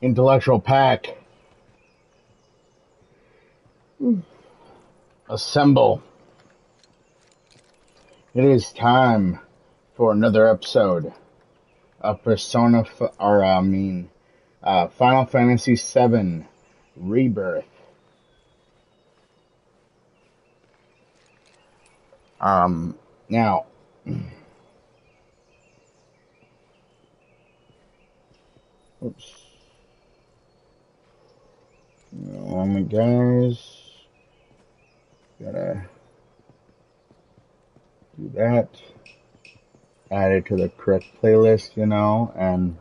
Intellectual pack. Assemble. It is time for another episode of Final Fantasy VII Rebirth. Now, oops. Guys, gotta do that. Add it to the correct playlist, and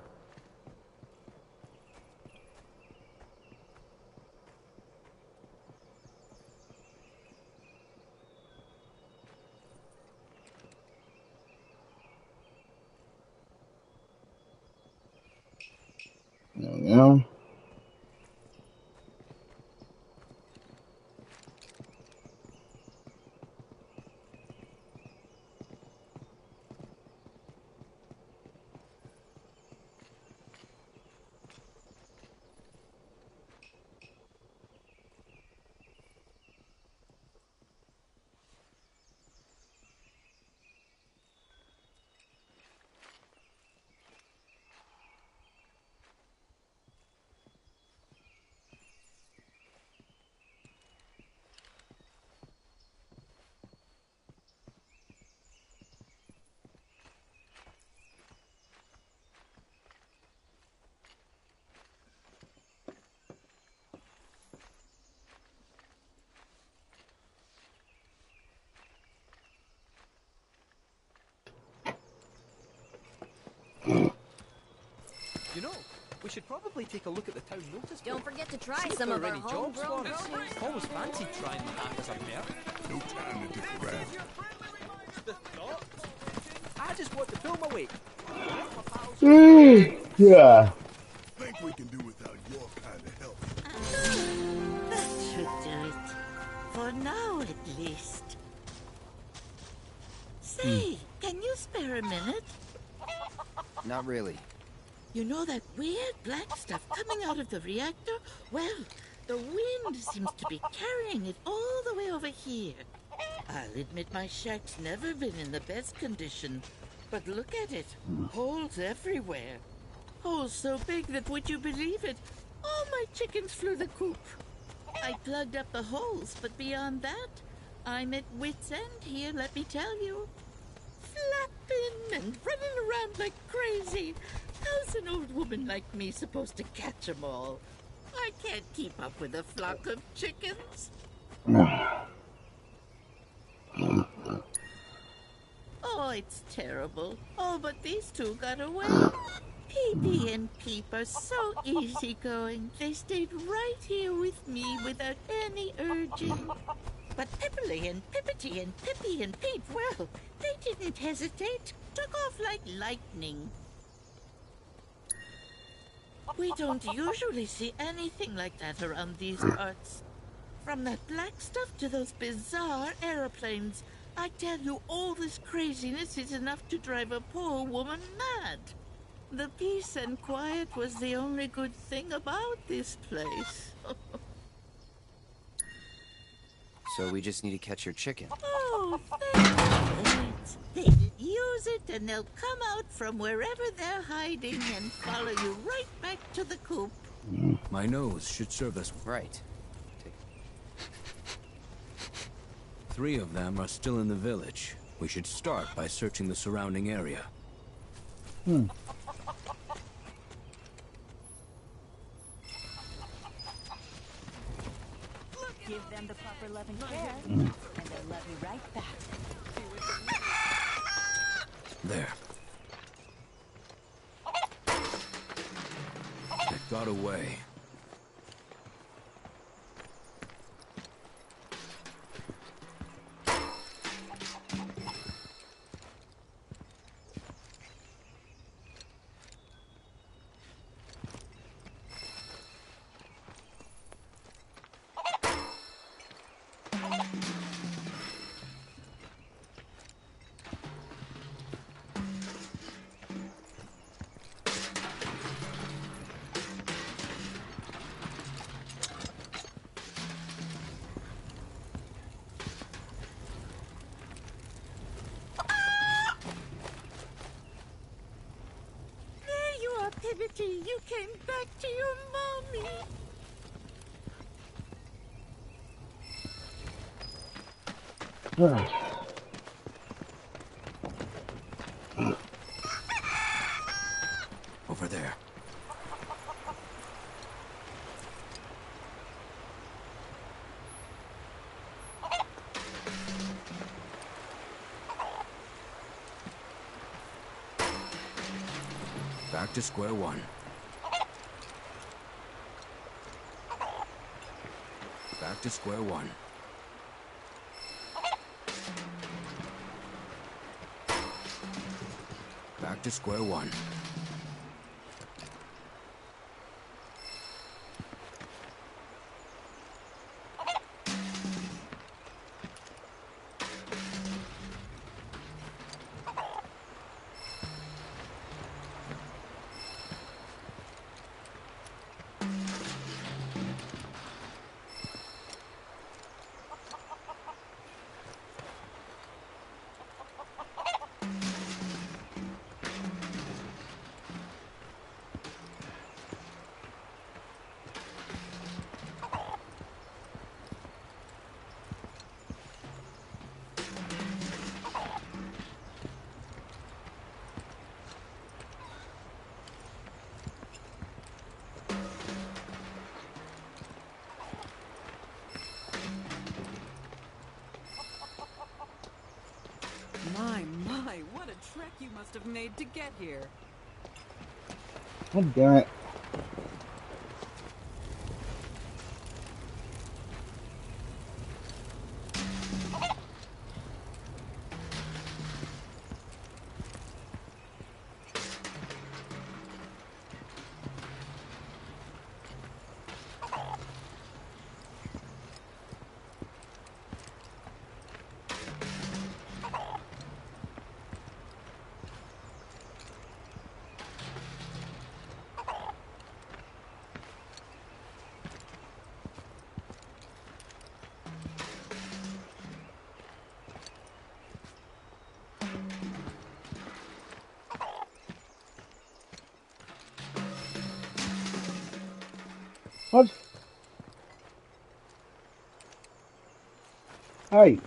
there we go. You know, we should probably take a look at the town notice board. Don't forget to try some of our homegrown jobs. Always fancied trying my hand as a mayor. No time to dick around. The thought? I just want to pull my weight. Yeah. Think we can do without your kind of help. That should do it. For now, at least. Say, can you spare a minute? Not really. You know that weird black stuff coming out of the reactor? Well, the wind seems to be carrying it all the way over here. I'll admit my shack's never been in the best condition, but look at it. Holes everywhere. Holes so big that, would you believe it, all my chickens flew the coop. I plugged up the holes, but beyond that, I'm at wit's end here, let me tell you. Flapping and running around like crazy. How's an old woman like me supposed to catch 'em all? I can't keep up with a flock of chickens. Oh, it's terrible. Oh, but these two got away. Pee-Pee and Peep are so easygoing. They stayed right here with me without any urging. But Pipperly and Pippity and Pippy and Peep, well, they didn't hesitate. Took off like lightning. We don't usually see anything like that around these parts. From that black stuff to those bizarre aeroplanes, I tell you, all this craziness is enough to drive a poor woman mad. The peace and quiet was the only good thing about this place. So we just need to catch your chicken. Oh, thanks. They'll use it and they'll come out from wherever they're hiding and follow you right back to the coop. My nose should serve us right. 3 of them are still in the village. We should start by searching the surrounding area. Give them the proper love and care, and they'll love you right back. There. It got away. activity. You came back to your mommy. Over there. Back to square one. Back to square one. Back to square one. My, what a trek you must have made to get here. God damn it. What? Hey.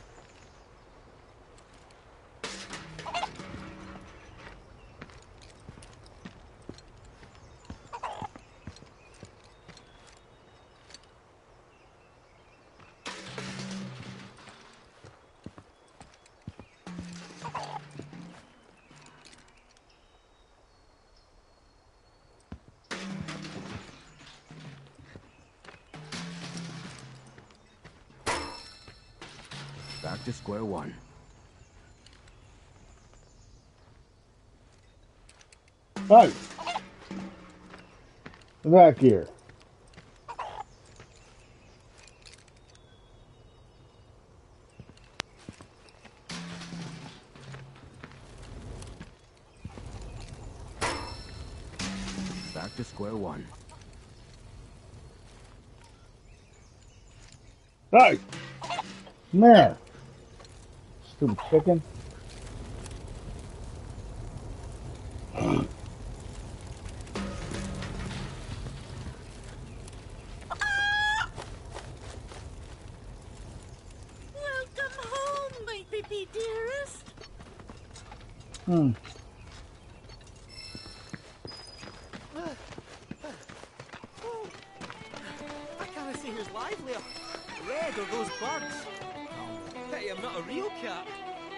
Back to square one. Hey. Back here. Back to square one. Hey. Come here. Stupid chicken. Welcome home, my baby dearest. I can't see who's livelier. Red or those birds? Pity I'm not a real cat.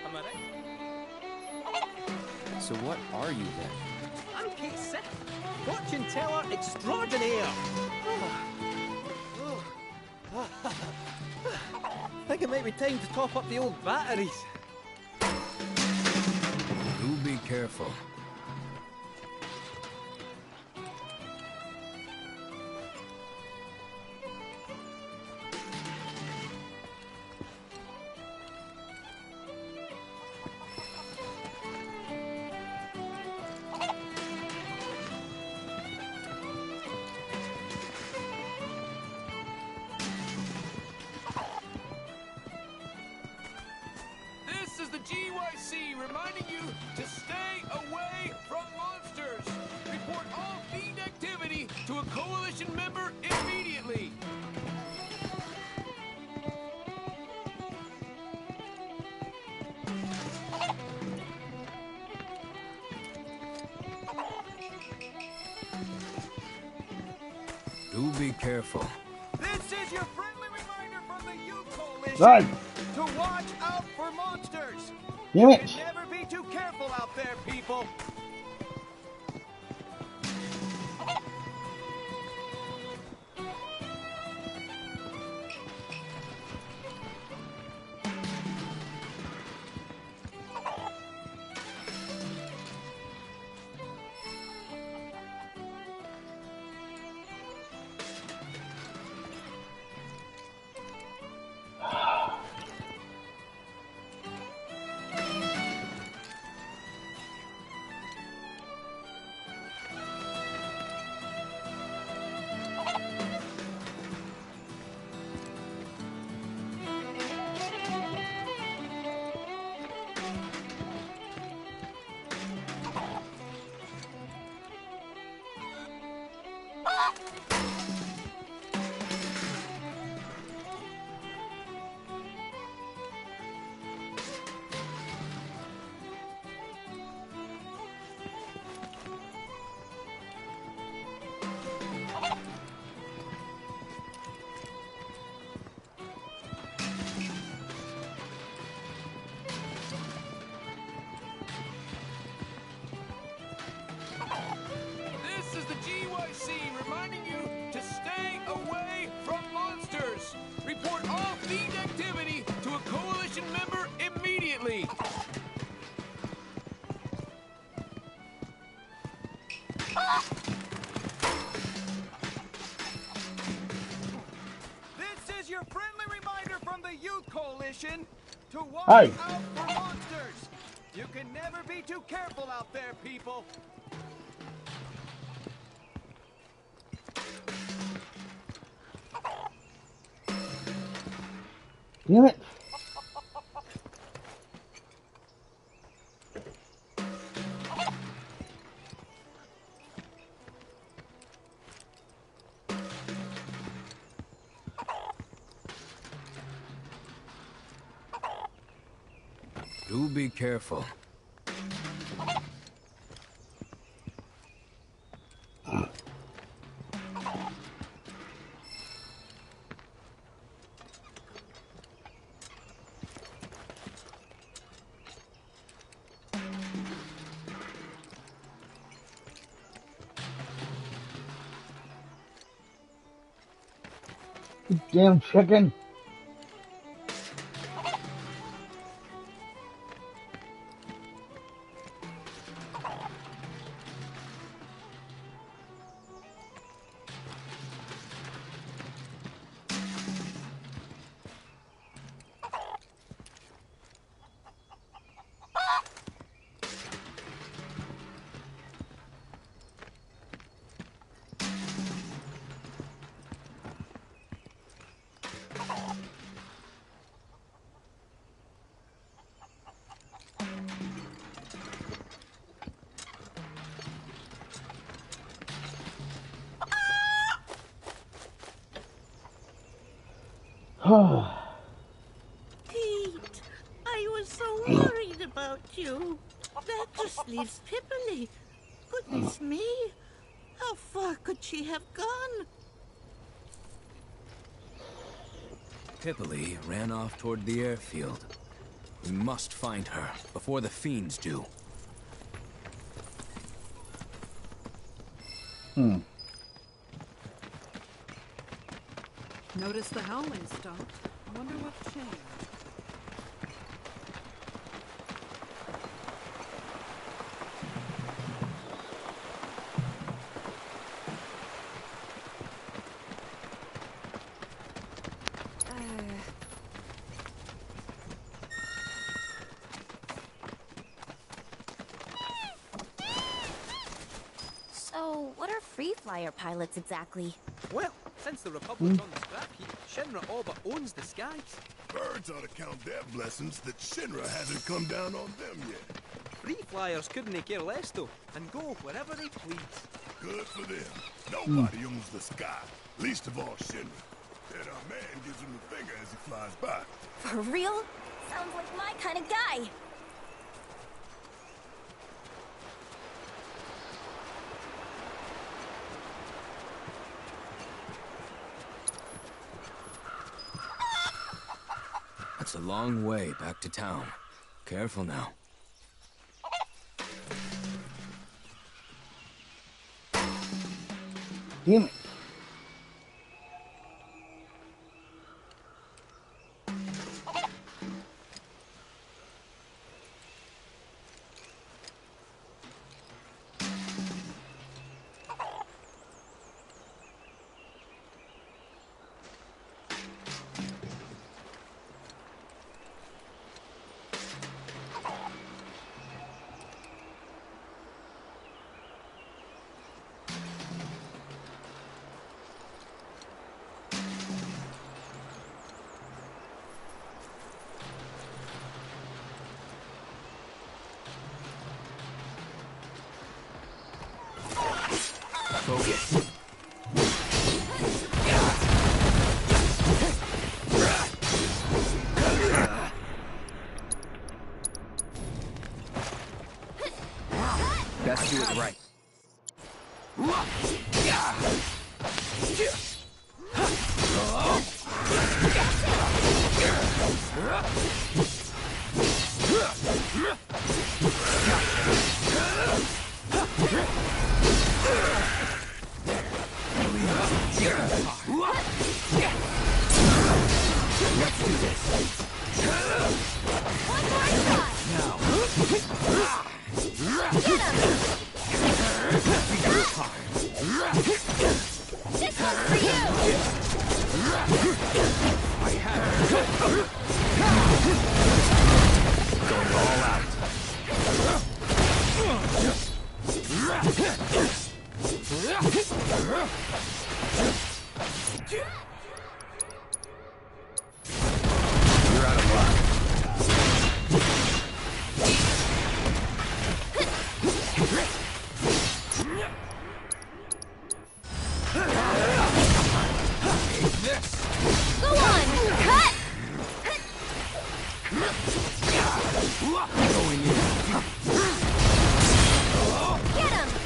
Am I right? So what are you then? I'm Kate Sick, fortune teller extraordinaire. I think it might be time to top up the old batteries. Do be careful. This is the GYC reminding you to stay away Do be careful. This is your friendly reminder from the Youth Coalition Right. to watch out for monsters. Damn You it. can never be too careful out there, people. This is the GYC reminding you to stay away from monsters. Report all fiend activity to a coalition member immediately. This is your friendly reminder from the Youth Coalition to watch Hi. out for monsters. You can never be too careful out there, people. Damn it. Do be careful. You damn chicken. Pete, I was so worried about you. That just leaves Pipperly. Goodness me. How far could she have gone? Pipperly ran off toward the airfield. We must find her before the fiends do. Notice the howling stopped. Wonder what changed. So, what are free flyer pilots exactly? Well, since the Republic's on the scrap heap, Shinra all but owns the skies. Birds ought to count their blessings that Shinra hasn't come down on them yet. Free flyers couldn't care less though, and go wherever they please. Good for them. Nobody owns the sky, least of all Shinra. And our man gives him the finger as he flies by. For real? Sounds like my kind of guy. It's a long way back to town. Careful now. Damn it. Focus. Best do it right. Let's do this. One more shot. Now. Get him. This one's for you. I have it. Going all out. You're out of luck. Take this. Go on. Cut. Going in. Get him.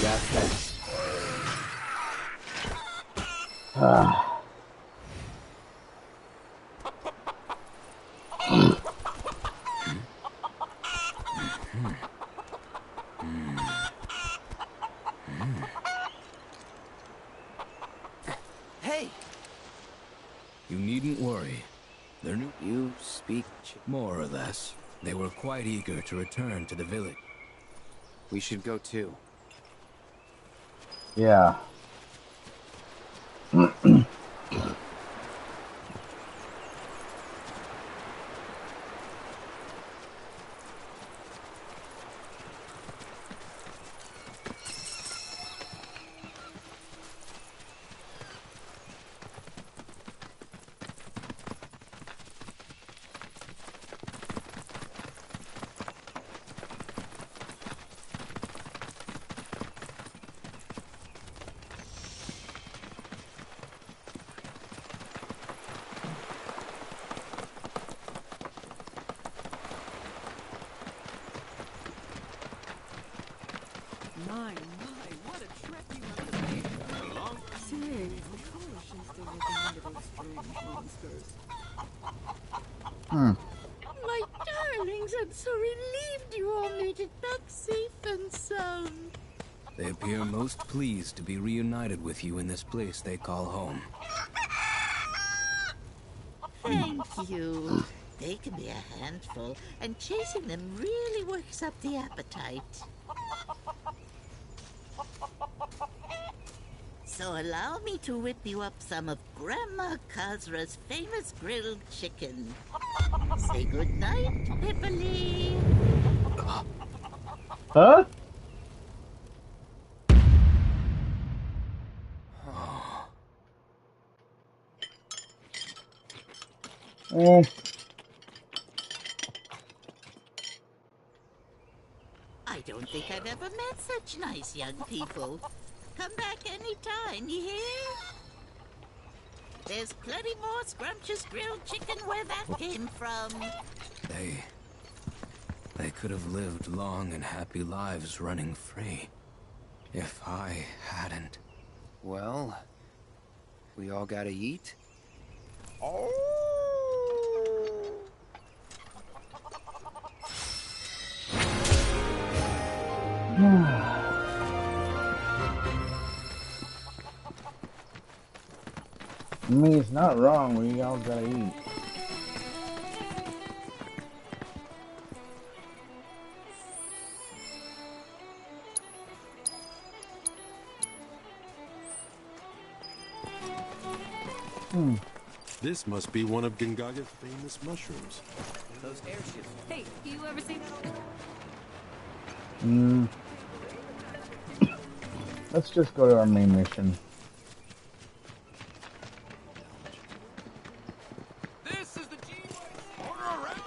That's that. Hey! You needn't worry. They're new. You speak More or less. They were quite eager to return to the village. We should go too. Yeah. My, what a trek you must have made. Say, the coalition's still looking into those strange monsters. My darlings, I'm so relieved you all made it back safe and sound. They appear most pleased to be reunited with you in this place they call home. Thank you. They can be a handful, and chasing them really works up the appetite. So allow me to whip you up some of Grandma Kazra's famous grilled chicken. Say goodnight, Pipperly. Huh? I don't think I've ever met such nice young people. Come back anytime, you hear? There's plenty more scrumptious grilled chicken where that came from. They could have lived long and happy lives running free. If I hadn't. Well, We all gotta eat? I mean, it's not wrong. We all gotta eat. This must be one of Gingaga's famous mushrooms. Those airships. Hey, you ever seen Let's just go to our main mission. This is the GYC. Order around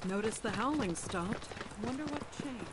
Notice the howling stopped. Wonder what changed.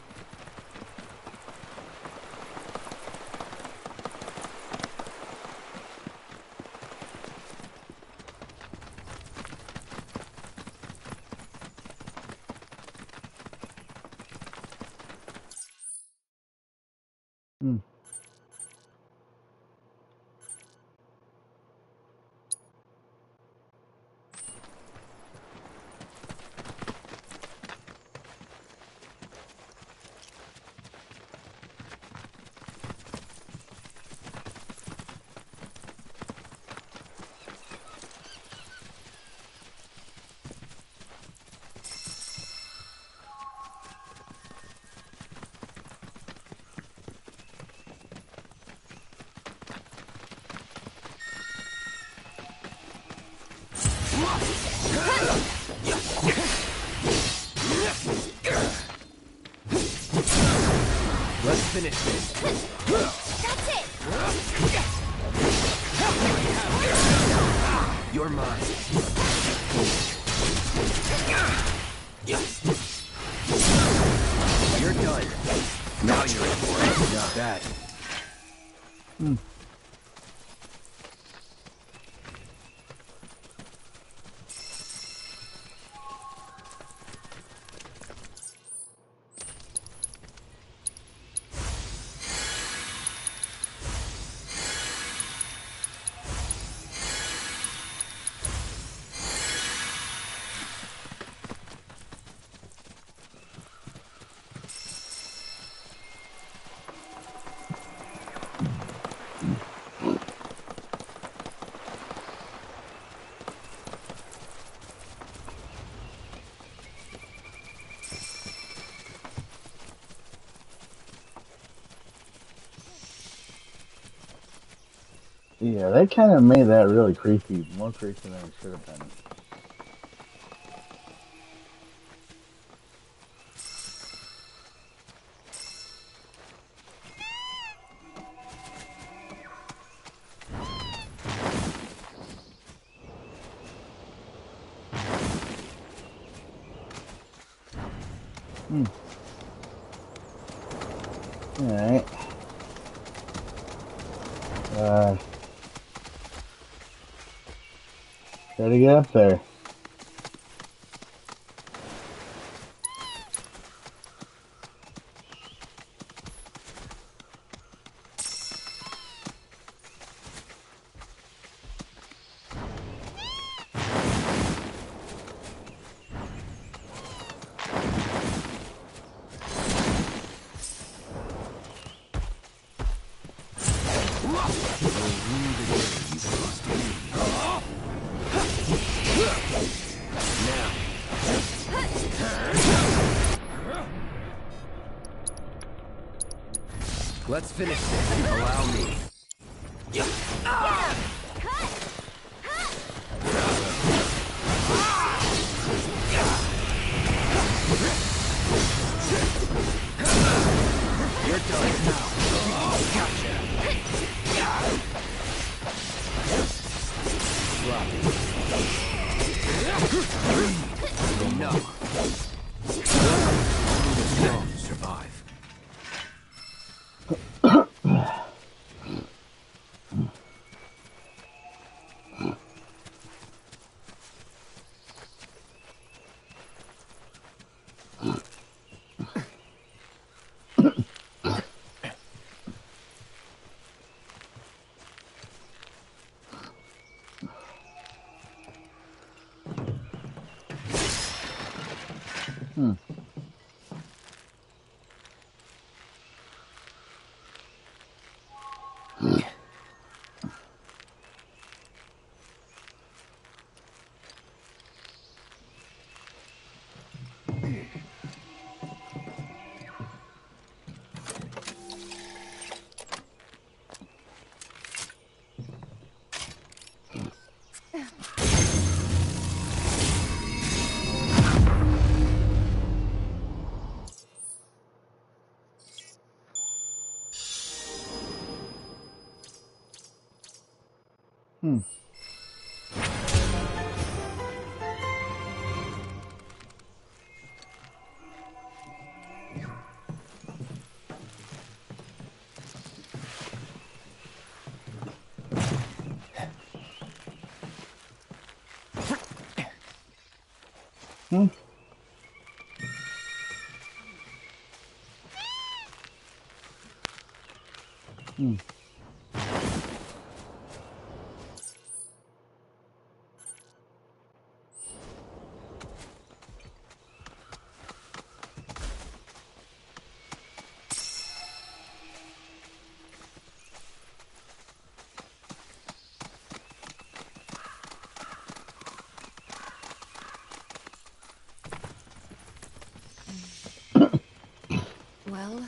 Let's finish this. That's it! You're mine. You're done. Now you're in for it. Not bad. Yeah, they kind of made that really creepy. More creepy than it should have been. Alright. Gotta get up there. Let's finish this. Allow me. You're done now. Gotcha. Drop it. No. Only the strong survive. Well,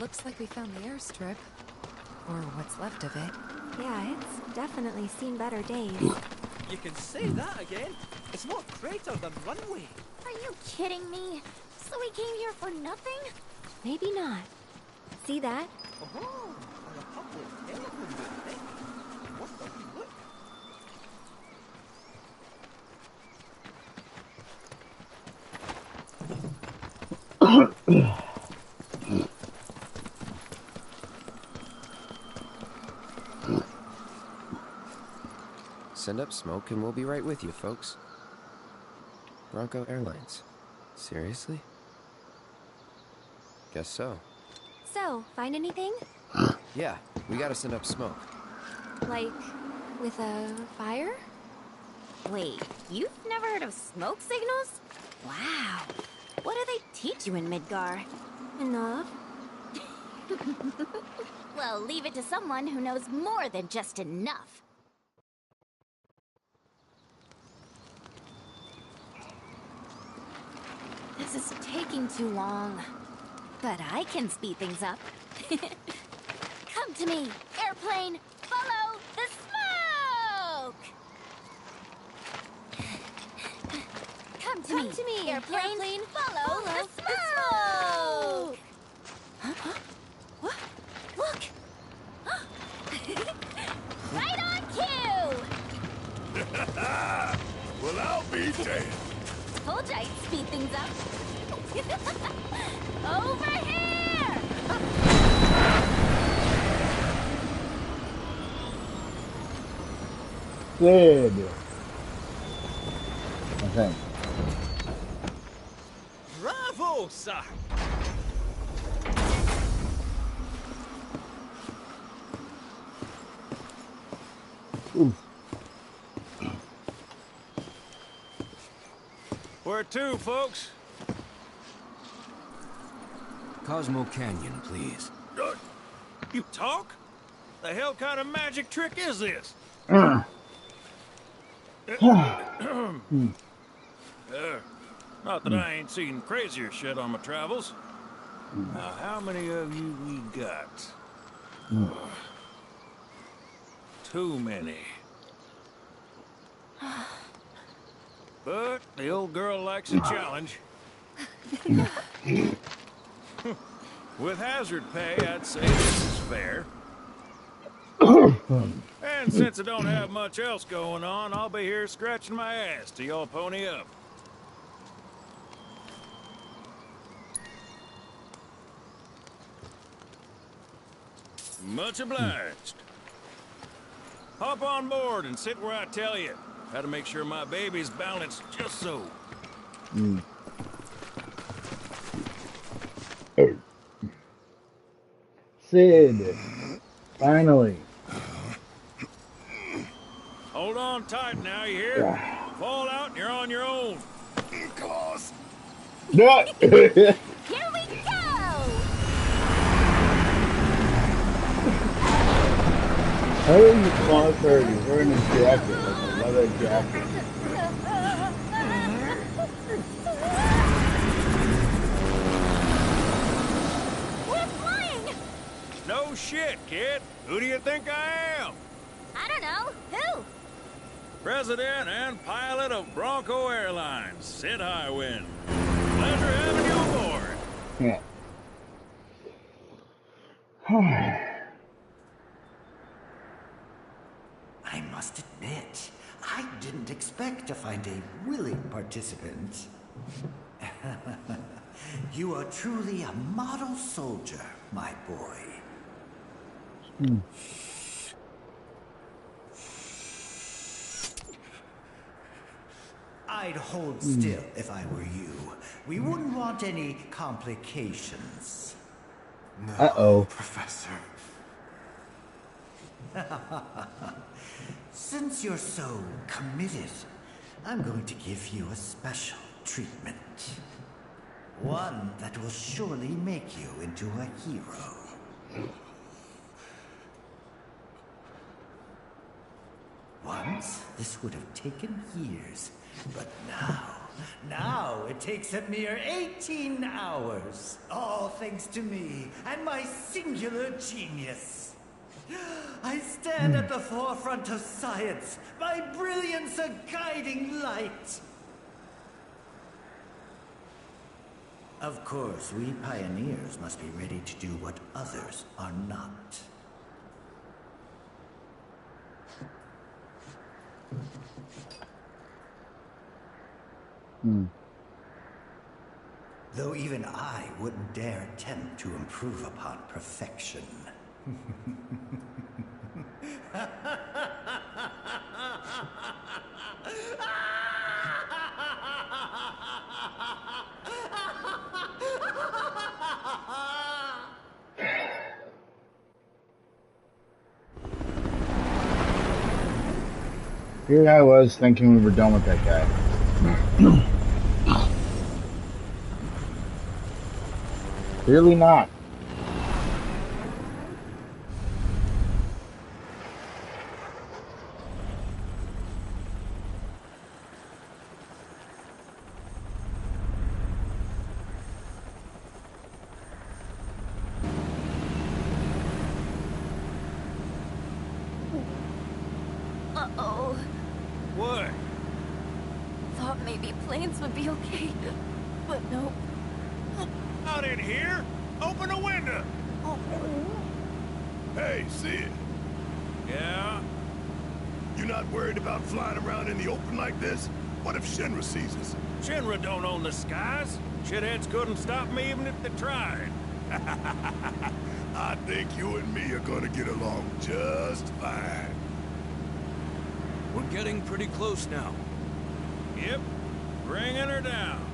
looks like we found the airstrip. Or what's left of it. Yeah, it's definitely seen better days. You can say that again. It's more crater than runway. Are you kidding me? So we came here for nothing? Maybe not. See that? Oh, and a public telephone booth, eh? What the look? Send up smoke and we'll be right with you, folks. Bronco Airlines. Seriously? Guess so. So, find anything? Yeah, we gotta send up smoke. Like, with a fire? Wait, you've never heard of smoke signals? Wow. What do they teach you in Midgar? Enough. Well, leave it to someone who knows more than just enough. This is taking too long. But I can speed things up. Come to me, airplane! Follow the smoke! Come to me, airplane! Follow the smoke! Huh? What? Look! Right on cue! Well, I'll be damned. Told you I'd speed things up. Over here! Good. I think. Bravo, sir! Ooh. Where to, folks? Cosmo Canyon, please. You talk? The hell kind of magic trick is this? Not that I ain't seen crazier shit on my travels. Now, how many of you we got? Too many. But the old girl likes a challenge. With hazard pay, I'd say this is fair. And since I don't have much else going on, I'll be here scratching my ass till y'all pony up. Much obliged. Hop on board and sit where I tell you. How to make sure my baby's balanced just so. Sid, finally. Hold on tight now, you hear? Fall out and you're on your own. Claws. No. Here we go! How are you claws hurt? He's wearing a jacket, like a leather jacket. We're flying! No shit, kid. Who do you think I am? I don't know. Who? President and pilot of Bronco Airlines, Sid Highwind. Pleasure having you aboard. Yeah. I must admit, I didn't expect to find a willing participant. You are truly a model soldier, my boy. I'd hold still if I were you. We wouldn't want any complications. No, Uh-oh. Professor. Since you're so committed, I'm going to give you a special treatment. One that will surely make you into a hero. Once, this would have taken years, but now it takes a mere 18 hours. All thanks to me and my singular genius. I stand at the forefront of science, my brilliance a guiding light. Of course, we pioneers must be ready to do what others are not. Though even I wouldn't dare attempt to improve upon perfection. Here I was thinking we were done with that guy. Clearly not. Uh-oh. What? Thought maybe planes would be okay, but nope. Out in here? Open a window. Hey, Sid. Yeah? You not worried about flying around in the open like this? What if Shinra sees us? Shinra don't own the skies. Shitheads couldn't stop me even if they tried. I think you and me are gonna get along just fine. We're getting pretty close now. Yep. Bringing her down.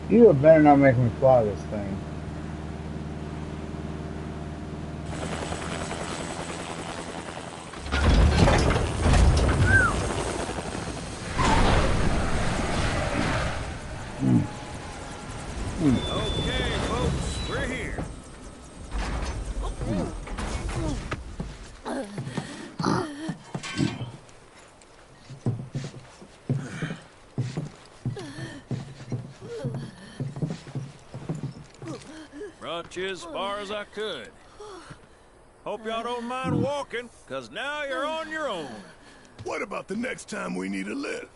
You better not make me fly this thing. Okay, folks, we're here. Brought you as far as I could. Hope y'all don't mind walking, because now you're on your own. What about the next time we need a lift?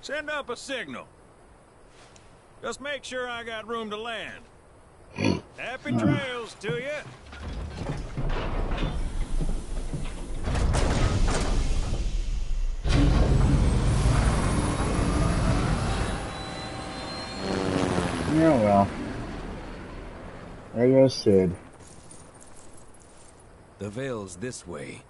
Send up a signal. Just make sure I got room to land. Happy trails to you. Yeah, well. There goes Sid. The Vale's this way.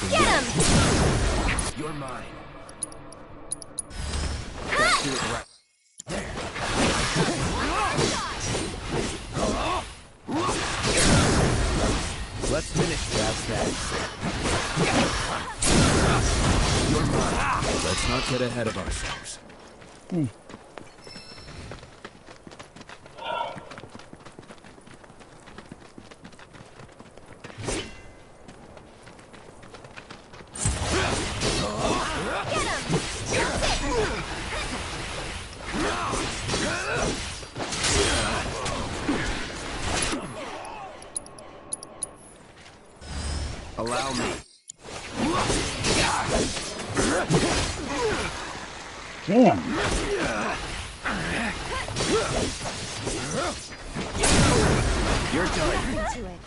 Get him! You're mine. Let's do it right. Let's finish that. You're mine. Let's not get ahead of ourselves. Allow me. Damn. You're done. Into it.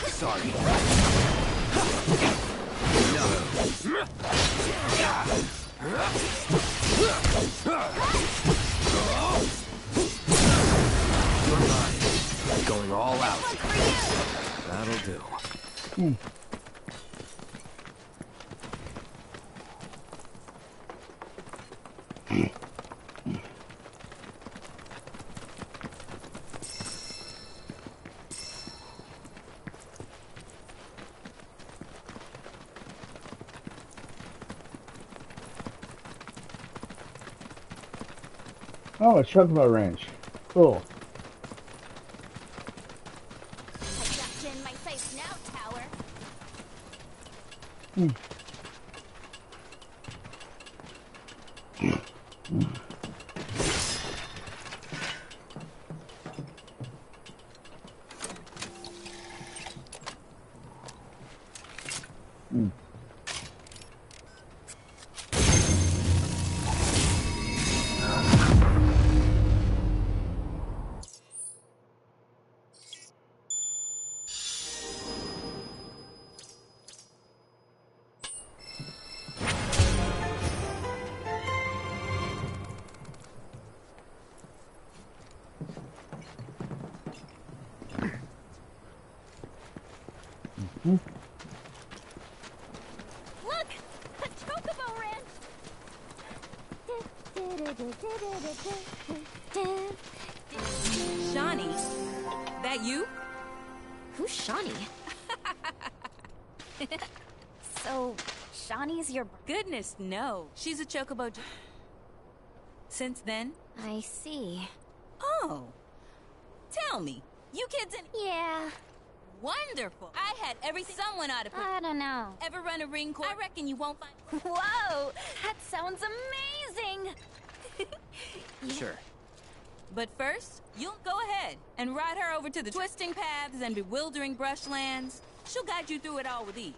Sorry. You're mine. Going all out. That'll do. Oh, a chocobo ranch. Cool. I got you in my sights now, tower. Look! A chocobo ranch! Shawnee, that you? Who's Shawnee? So, Shawnee's your... Goodness, no. She's a chocobo. Since then? I see. Oh. Tell me, you kids in... Yeah. Wonderful. I had everything. Someone ought to put... I don't know. Ever run a ring course? I reckon you won't find... Whoa! That sounds amazing! Sure. But first, you'll go ahead and ride her over to the twisting paths and bewildering brushlands. She'll guide you through it all with ease.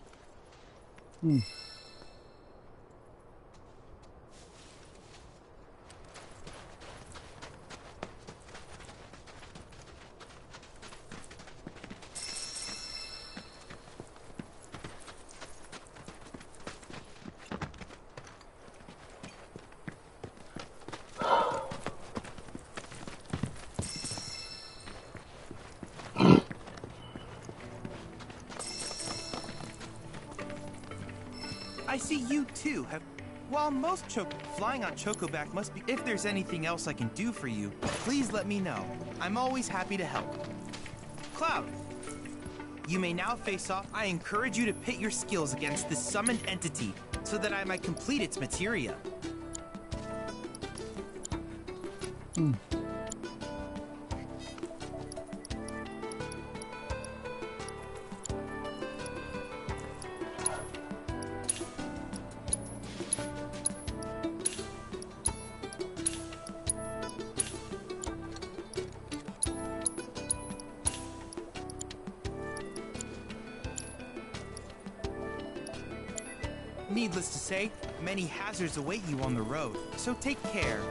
see you too have... While most flying on Chocoback must be... If there's anything else I can do for you, please let me know. I'm always happy to help. Cloud, you may now face off. I encourage you to pit your skills against this summoned entity so that I might complete its materia. Needless to say, many hazards await you on the road, so take care.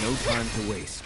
No time to waste.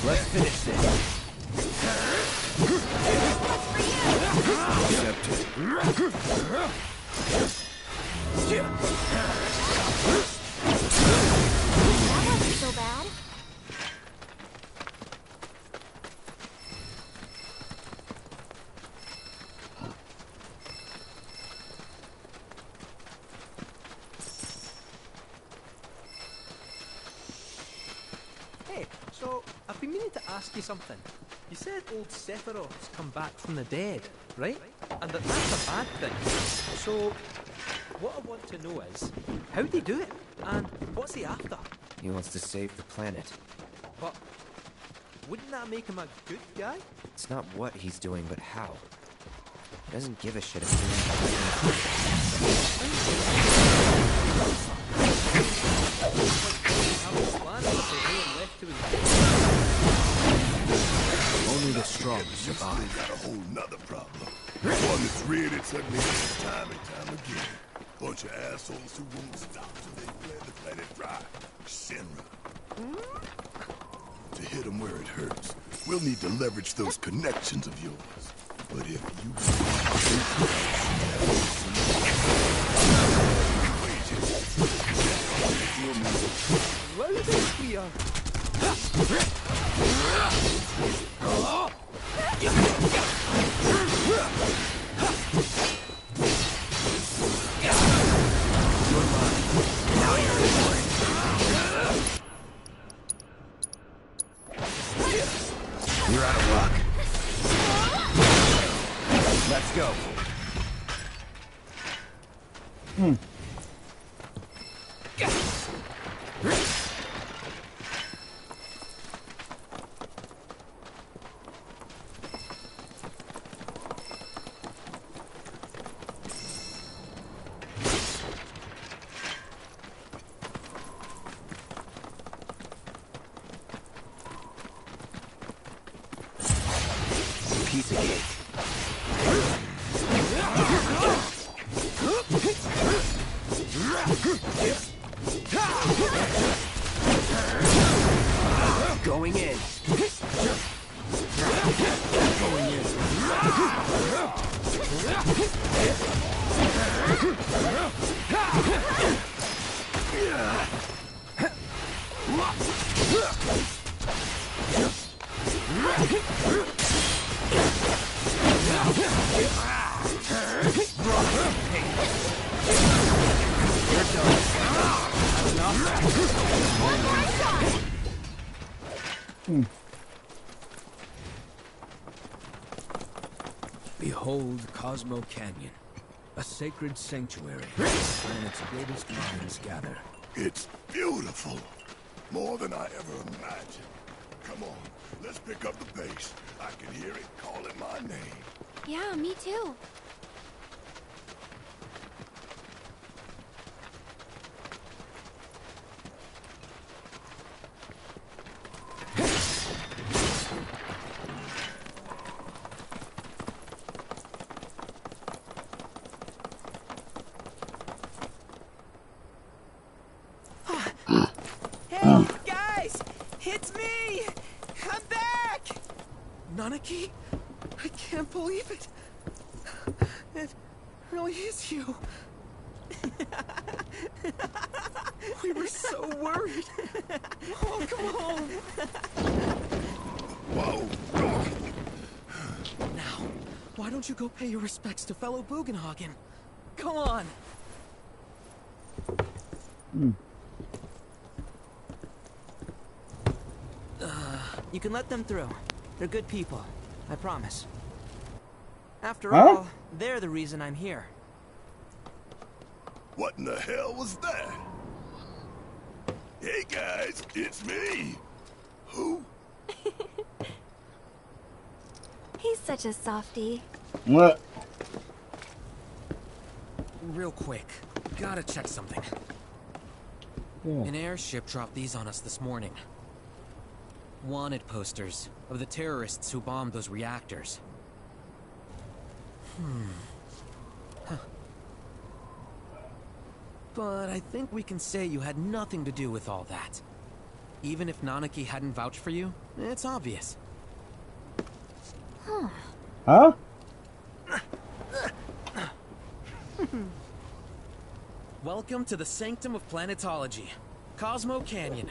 Let's finish this. That wasn't so bad. Hey, so I've been meaning to ask you something. You said old Sephiroth's come back from the dead, right? And that's a bad thing. So, what I want to know is, how'd he do it? And what's he after? He wants to save the planet. But wouldn't that make him a good guy? It's not what he's doing, but how. He doesn't give a shit if Only the strong survive. They got a whole nother problem. One that's reared its ugly head time and time again. Bunch of assholes who won't stop till they bled the planet dry. Shinra. To hit them where it hurts, we'll need to leverage those connections of yours. But if you... Well, this we are. Now you're in for it. You're out of luck. Let's go. piece of cake. Going in. Going in. Behold Cosmo Canyon, a sacred sanctuary where the planet's greatest minds gather. It's beautiful. More than I ever imagined. Come on, let's pick up the pace. I can hear it calling my name. Yeah, me too. Hey, guys! It's me! I'm back! Nanaki? I can't believe it. It really is you. We were so worried. Welcome home. Whoa! Now, why don't you go pay your respects to fellow Bugenhagen? Go on. You can let them through. They're good people. I promise. After all, they're the reason I'm here. What in the hell was that? Hey guys, it's me. Who? He's such a softie. What? Real quick, gotta check something. Yeah. An airship dropped these on us this morning. Wanted posters of the terrorists who bombed those reactors. Huh. But I think we can say you had nothing to do with all that. Even if Nanaki hadn't vouched for you, it's obvious. Huh? Welcome to the sanctum of planetology, Cosmo Canyon.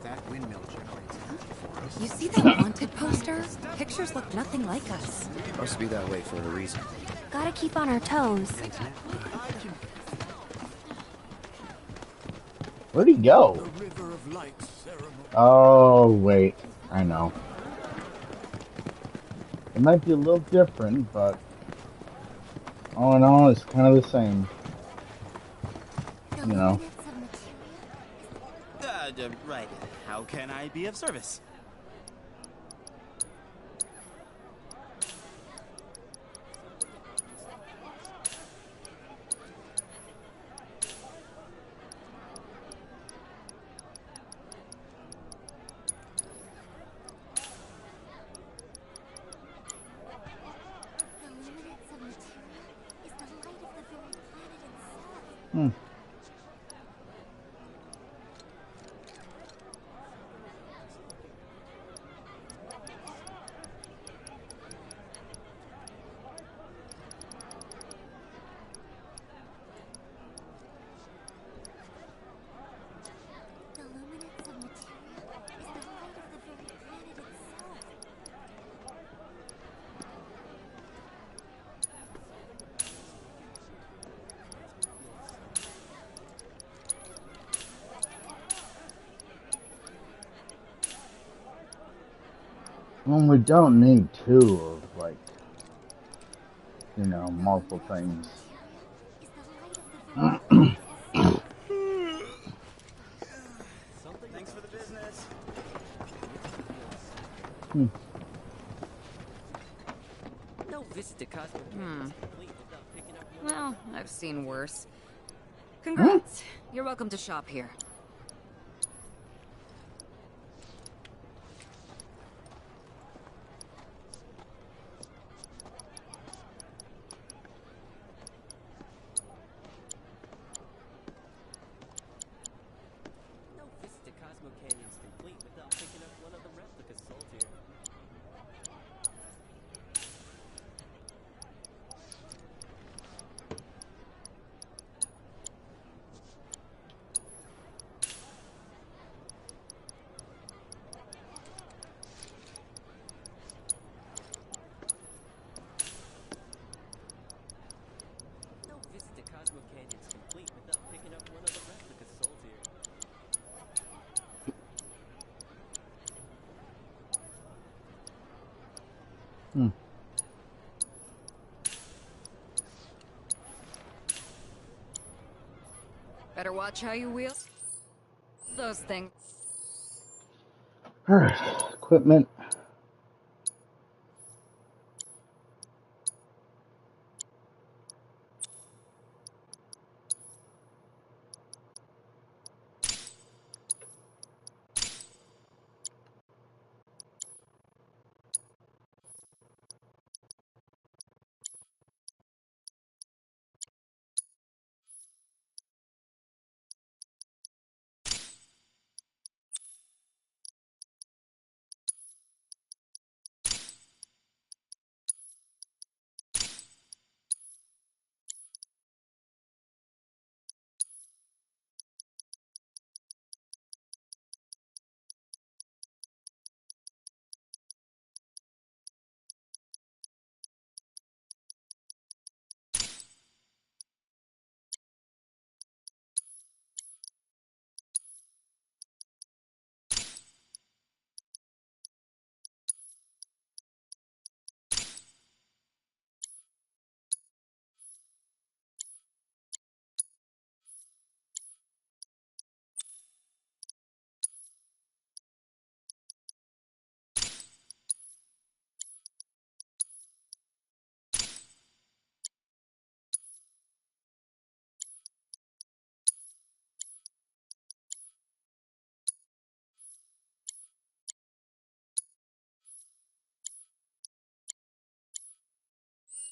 That windmill generates energy for us. You see that wanted poster? Pictures look nothing like us. Must be that way for a reason. Gotta keep on our toes. Where'd he go? Oh, wait. I know. It might be a little different, but all in all, it's kind of the same. You know. Right. How can I be of service? Well, we don't need two of, like, you know, multiple things. Thanks for the business. No visit to Cosmo. Oh, I've seen worse. Congrats. You're welcome to shop here. No visit to Cosmo Canyon is complete without picking up one of the replicas sold here. No visit to Cosmo Canyon is complete without picking up one of the replicas sold here. Hmm. Better watch how you wheel those things. Alright, equipment.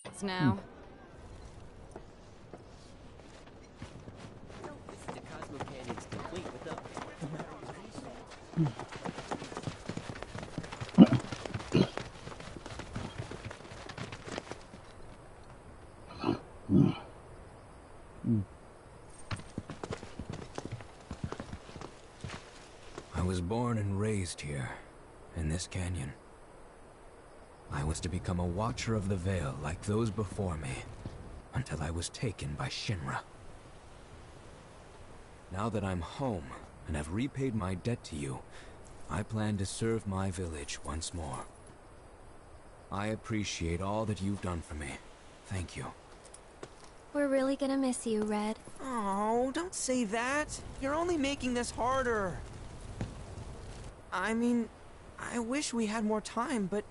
It's now. No visit to Cosmo Canyon is complete without I was born and raised here, in this canyon. I was to become a watcher of the Veil like those before me, until I was taken by Shinra. Now that I'm home and have repaid my debt to you, I plan to serve my village once more. I appreciate all that you've done for me. Thank you. We're really gonna miss you, Red. Oh, don't say that. You're only making this harder. I mean, I wish we had more time, but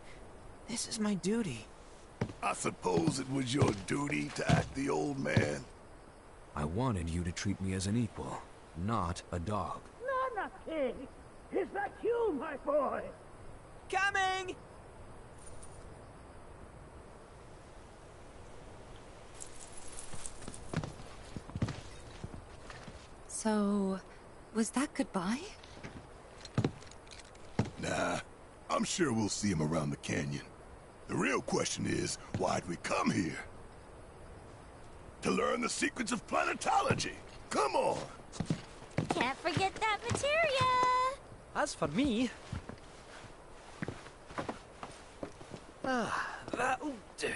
this is my duty. I suppose it was your duty to act the old man. I wanted you to treat me as an equal, not a dog. Nana King! Is that you, my boy? Coming! So, was that goodbye? Nah, I'm sure we'll see him around the canyon. The real question is, why'd we come here? To learn the secrets of planetology. Come on! Can't forget that materia! As for me... that'll do.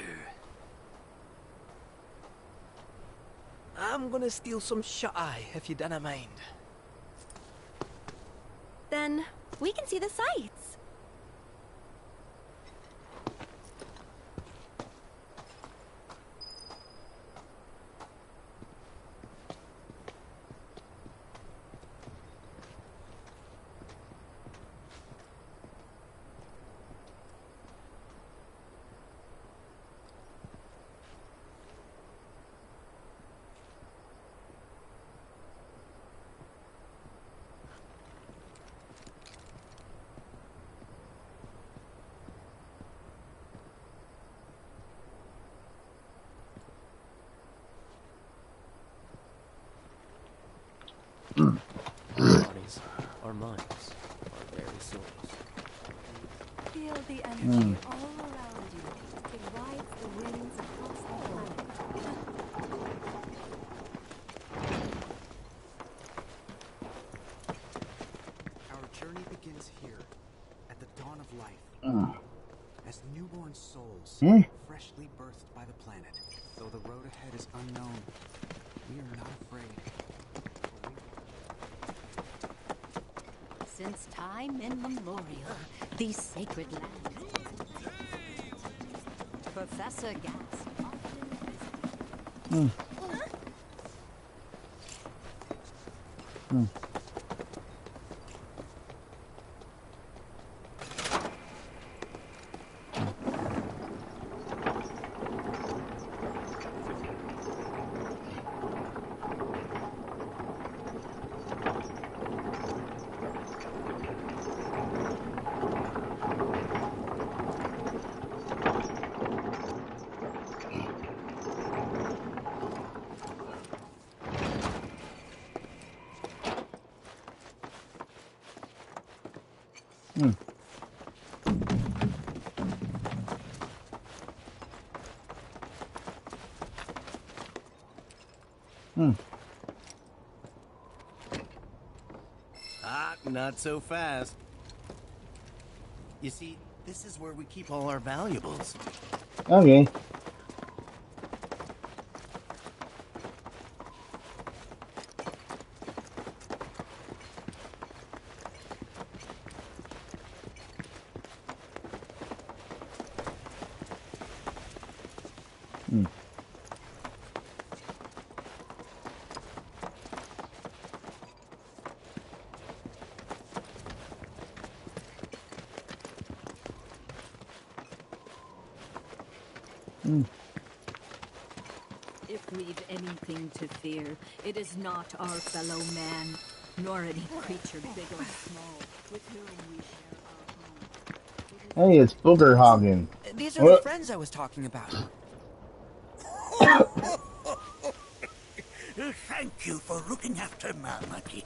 I'm gonna steal some shut-eye, if you dinna mind. Then we can see the sights. Our bodies, our minds, our very souls. Feel the energy all around you. It rides the winds across the planet. Our journey begins here, at the dawn of life. As newborn souls, freshly birthed by the planet. Though the road ahead is unknown, we are not afraid. Since time immemorial, these sacred lands. Professor Gas often Ah, not so fast. You see, this is where we keep all our valuables. Okay. If we've anything to fear, it is not our fellow man, nor any creature big or small, with whom we share our home. Hey, it's Booger Hoggin. These are the friends I was talking about. Thank you for looking after Malmaki.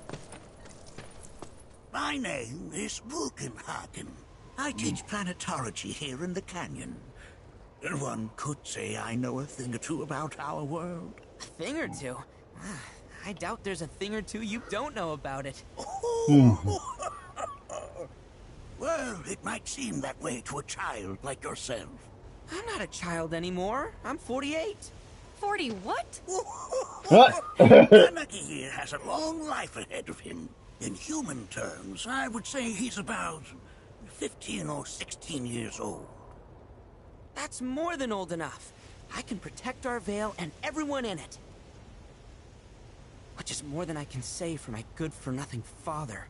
My name is Vulcanhagen. I teach planetology here in the canyon. One could say I know a thing or two about our world. A thing or two? I doubt there's a thing or two you don't know about it. Well, it might seem that way to a child like yourself. I'm not a child anymore. I'm 48. 40 what? Malmaki here has a long life ahead of him. In human terms, I would say he's about 15 or 16 years old. That's more than old enough. I can protect our Vale and everyone in it. Which is more than I can say for my good-for-nothing father.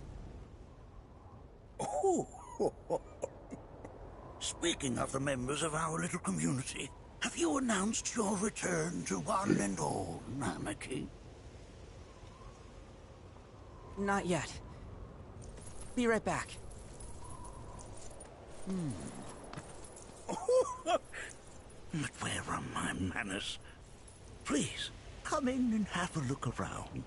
Speaking of the members of our little community, have you announced your return to one and all, Malmaki? Not yet. Be right back. But where are my manners? Please, come in and have a look around.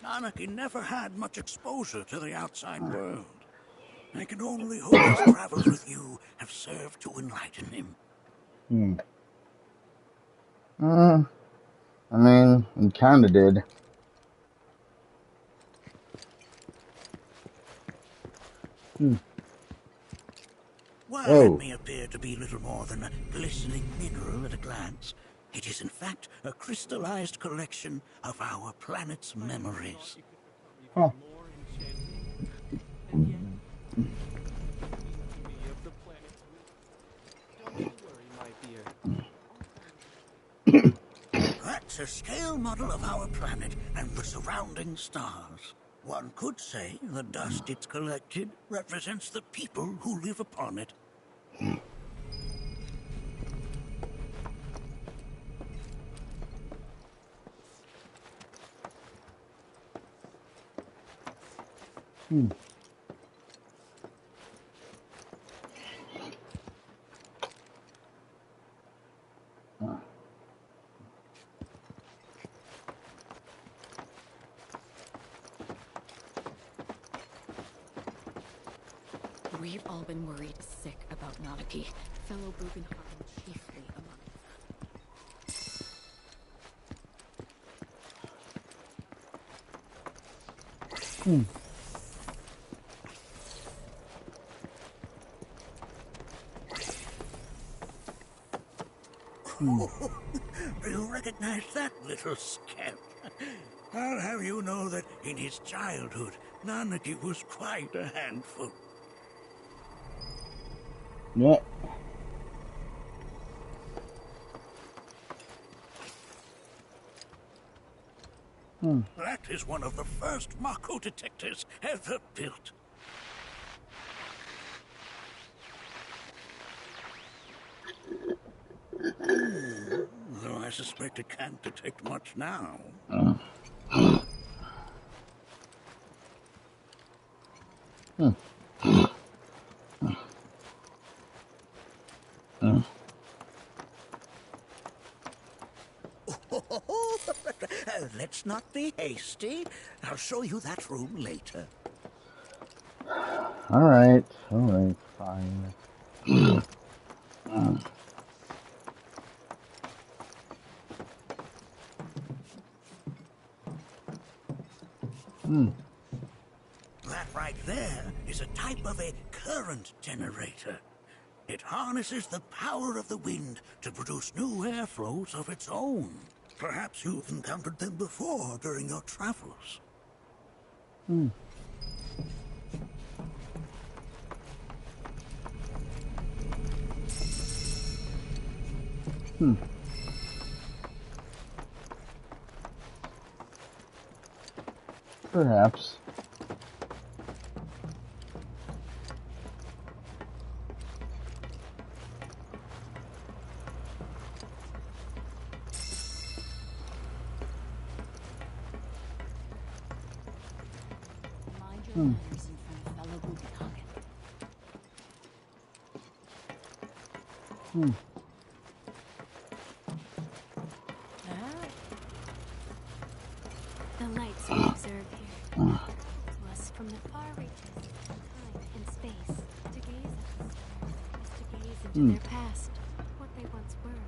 Malmaki never had much exposure to the outside world. I can only hope his travels with you have served to enlighten him. I mean, it kinda did. While it may appear to be little more than a glistening mineral at a glance, it is in fact a crystallized collection of our planet's memories. Huh. Don't you worry, my It's a scale model of our planet and the surrounding stars. One could say the dust it's collected represents the people who live upon it. We've all been worried sick about Nanaki, fellow Bugenhagen chiefly among Do you recognize that little scamp? I'll have you know that in his childhood, Nanaki was quite a handful. Yeah. That is one of the first Mako detectors ever built. Though I suspect it can't detect much now. Let's not be hasty. I'll show you that room later. Alright, fine. That right there is a type of a current generator. It harnesses the power of the wind to produce new airflows of its own. Perhaps you've encountered them before during your travels. Perhaps. mind your manners in front of fellow Bugenhagen. The lights we observe here to us from the far reaches of time and space, to gaze at the stars, is to gaze into their past, what they once were.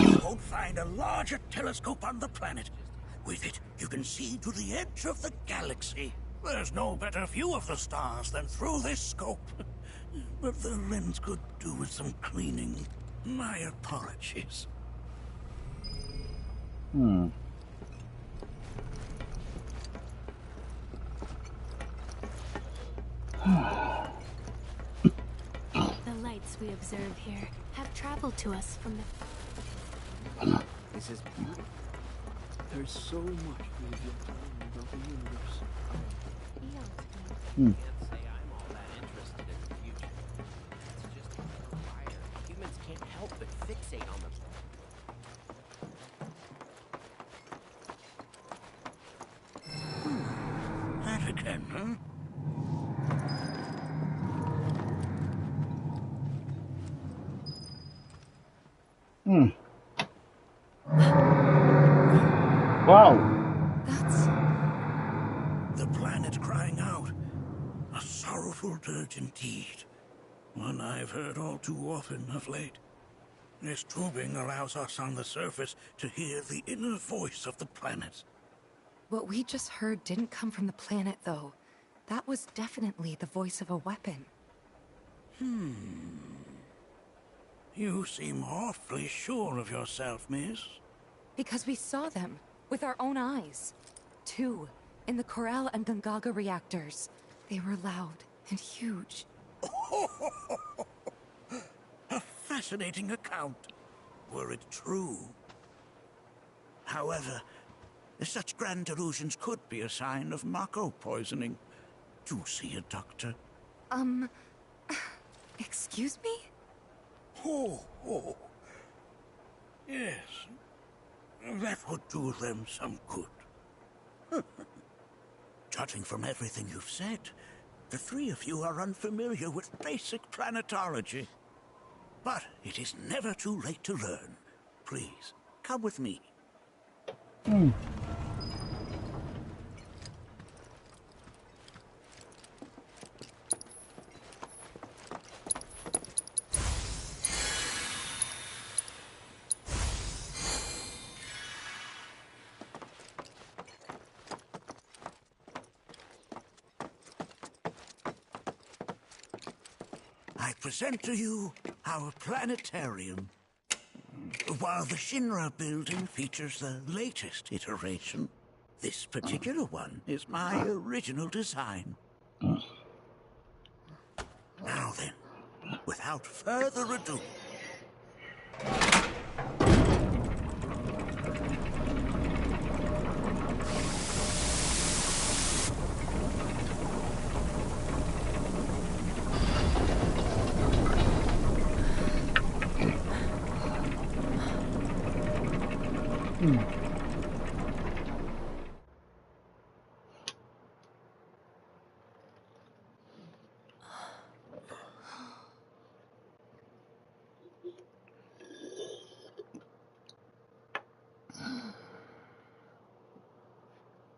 You won't find a larger telescope on the planet. With it, you can see to the edge of the galaxy. There's no better view of the stars than through this scope. But the lens could do with some cleaning. My apologies. The lights we observe here have traveled to us from the... This is beautiful. There's so much we have yet to learn about the universe. Can't say I'm all that interested in the future. It's just another wire. Humans can't help but fixate on them. That again, huh? Wow. That's... the planet crying out. A sorrowful dirge indeed. One I've heard all too often of late. This tubing allows us on the surface to hear the inner voice of the planet. What we just heard didn't come from the planet, though. That was definitely the voice of a weapon. You seem awfully sure of yourself, miss. Because we saw them, with our own eyes. 2, in the Corral and Gungaga reactors. They were loud and huge. A fascinating account. Were it true, However, such grand delusions could be a sign of Mako poisoning. Do see a doctor. Excuse me? Oh. Yes. That would do them some good. Judging from everything you've said, the three of you are unfamiliar with basic planetology. But it is never too late to learn. Please, come with me. I present to you our planetarium. While the Shinra building features the latest iteration, this particular one is my original design. Now then, without further ado,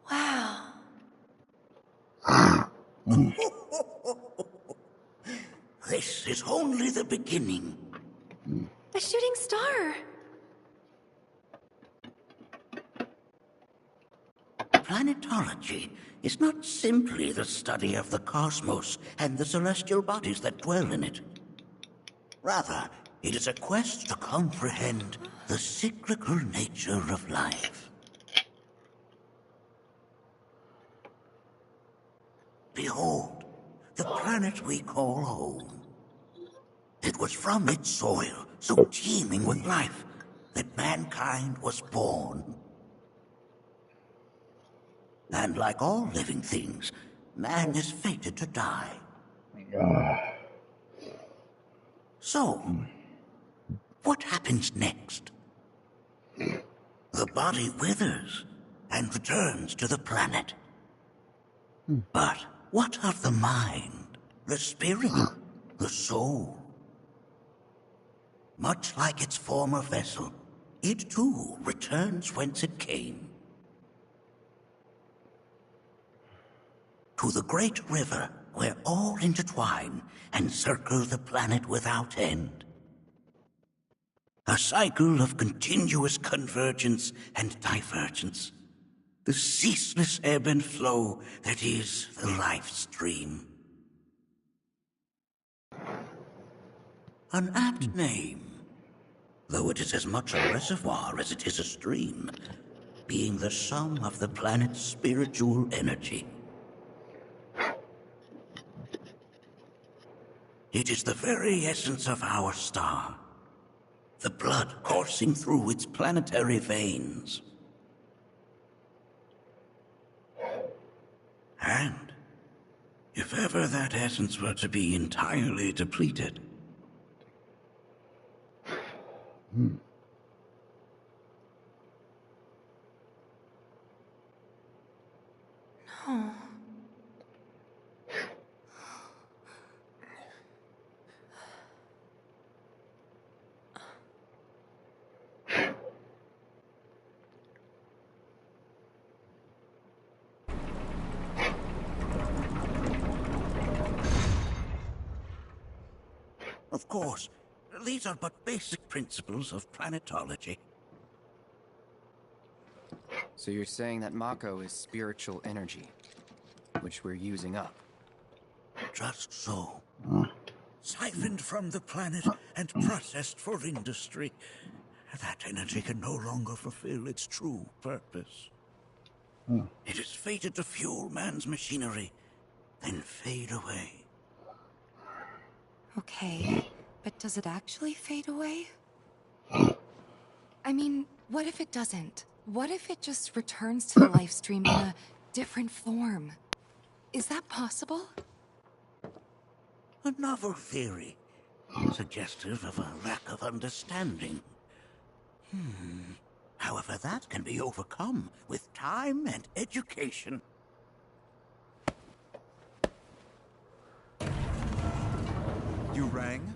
Wow. this is only the beginning. A shooting star. Planetology is not simply the study of the cosmos and the celestial bodies that dwell in it. Rather, it is a quest to comprehend the cyclical nature of life. Behold, the planet we call home. It was from its soil, so teeming with life, that mankind was born. And like all living things, man is fated to die. So, what happens next? The body withers and returns to the planet. But what of the mind, the spirit, the soul? Much like its former vessel, it too returns whence it came. To the great river where all intertwine and circle the planet without end. A cycle of continuous convergence and divergence. The ceaseless ebb and flow that is the life stream. An apt name, though it is as much a reservoir as it is a stream, being the sum of the planet's spiritual energy. It is the very essence of our star, the blood coursing through its planetary veins. And if ever that essence were to be entirely depleted, No. of course, these are but basic principles of planetology. So you're saying that Mako is spiritual energy, which we're using up? Just so. Siphoned from the planet and processed for industry. That energy can no longer fulfill its true purpose. It is fated to fuel man's machinery, then fade away. Okay, but does it actually fade away? I mean, what if it doesn't? What if it just returns to the live stream in a different form? Is that possible? A novel theory, suggestive of a lack of understanding. However, that can be overcome with time and education. You rang?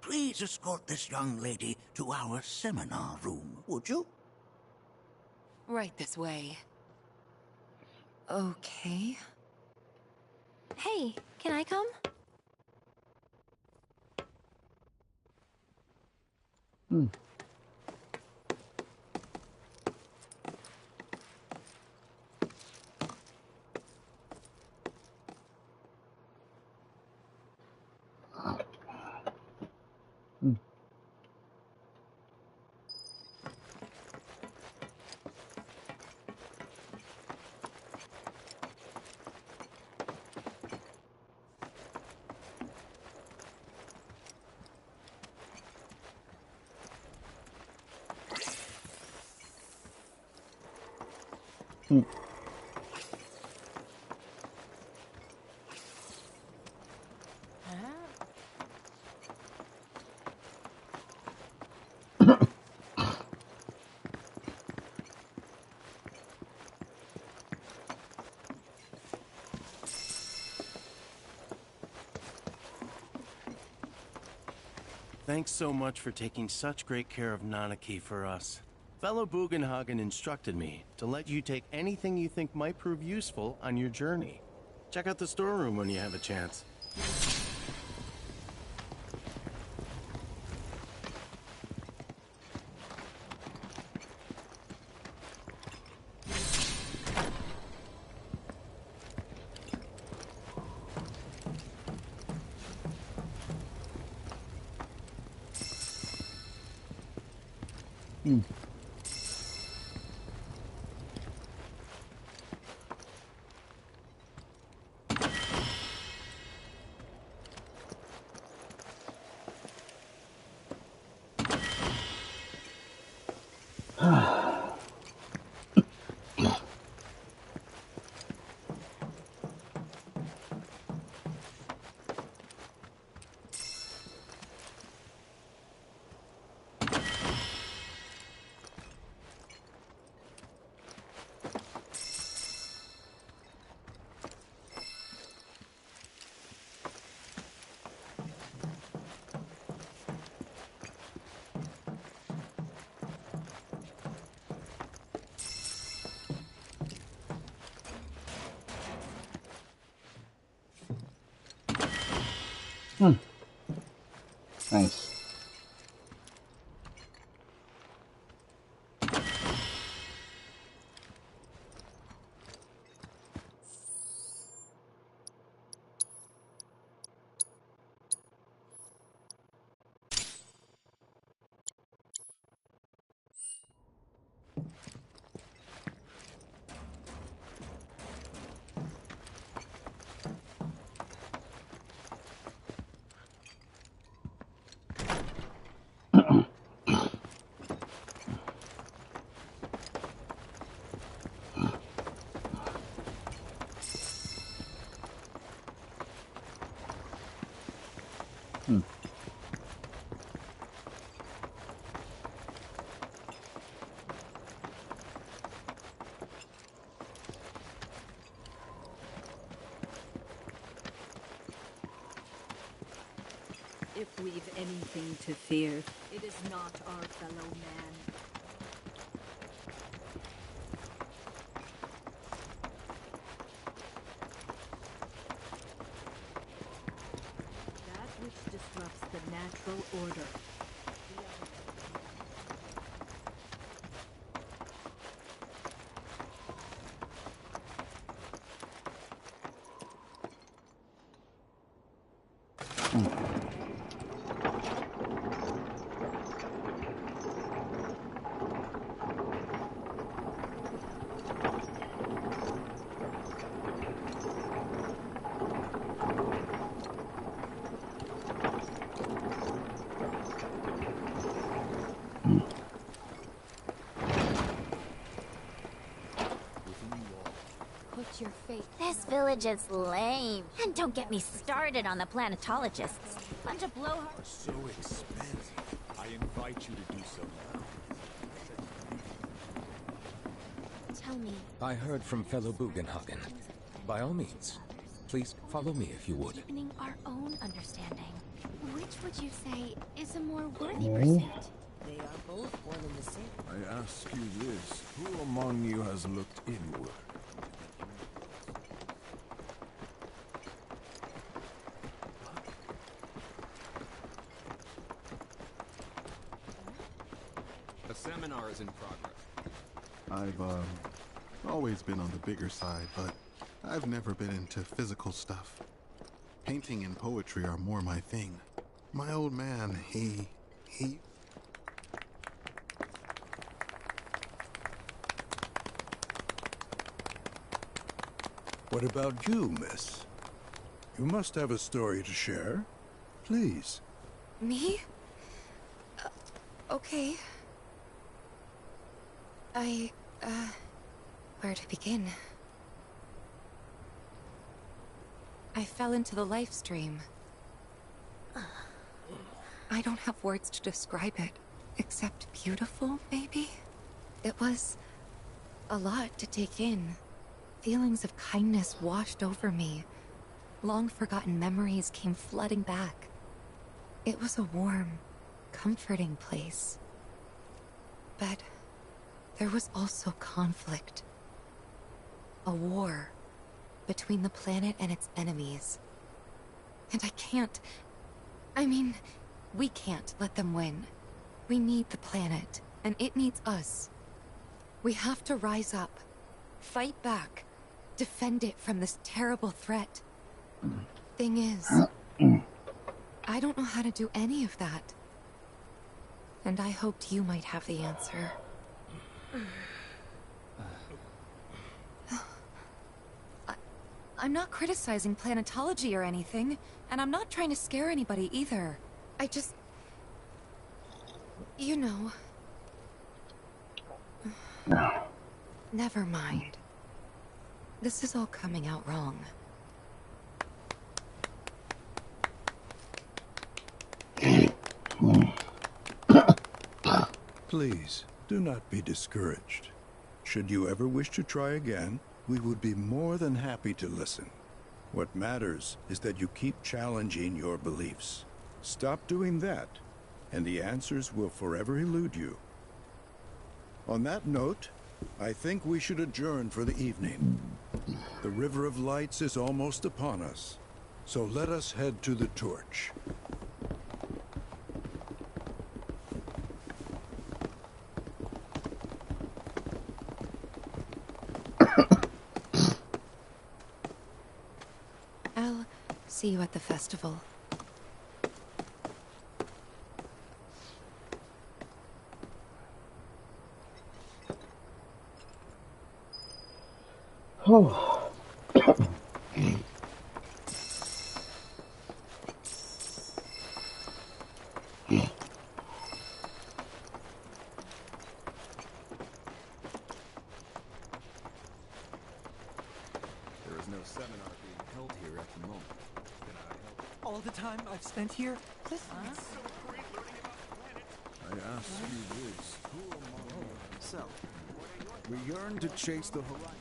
Please escort this young lady to our seminar room, would you? Right this way. Okay. Hey, can I come? Thanks so much for taking such great care of Nanaki for us. Fellow Bugenhagen instructed me to let you take anything you think might prove useful on your journey. Check out the storeroom when you have a chance. Nice. If we've anything to fear, it is not our fellow man. That which disrupts the natural order. village is lame. And don't get me started on the planetologists. Bunch of blowhards. So expensive. I invite you to do so now. Tell me. I heard from fellow Bugenhagen. By all means, please follow me if you would. Deepening our own understanding. Which would you say is a more worthy pursuit? They are both one and the same. I ask you this, who among you has looked inward? A seminar is in progress. I've always been on the bigger side, but I've never been into physical stuff. Painting and poetry are more my thing. My old man, he... What about you, miss? You must have a story to share. Please. Me? Okay. Where to begin? I fell into the life stream. I don't have words to describe it, except beautiful, maybe? It was a lot to take in. Feelings of kindness washed over me. Long-forgotten memories came flooding back. It was a warm, comforting place. But there was also conflict. A war between the planet and its enemies. And we can't let them win. We need the planet, and it needs us. We have to rise up, fight back, defend it from this terrible threat. Thing is, I don't know how to do any of that. And I hoped you might have the answer. I'm not criticizing planetology or anything, and I'm not trying to scare anybody either. I just... You know... Never mind. This is all coming out wrong. Please, do not be discouraged. Should you ever wish to try again, we would be more than happy to listen. What matters is that you keep challenging your beliefs. Stop doing that, and the answers will forever elude you. On that note, I think we should adjourn for the evening. The River of Lights is almost upon us, so let us head to the torch. I'll see you at the festival. Oh. There is no seminar being held here at the moment. Can I help? All the time I've spent here, I ask you this, who among you? So, We yearn to chase the horizon.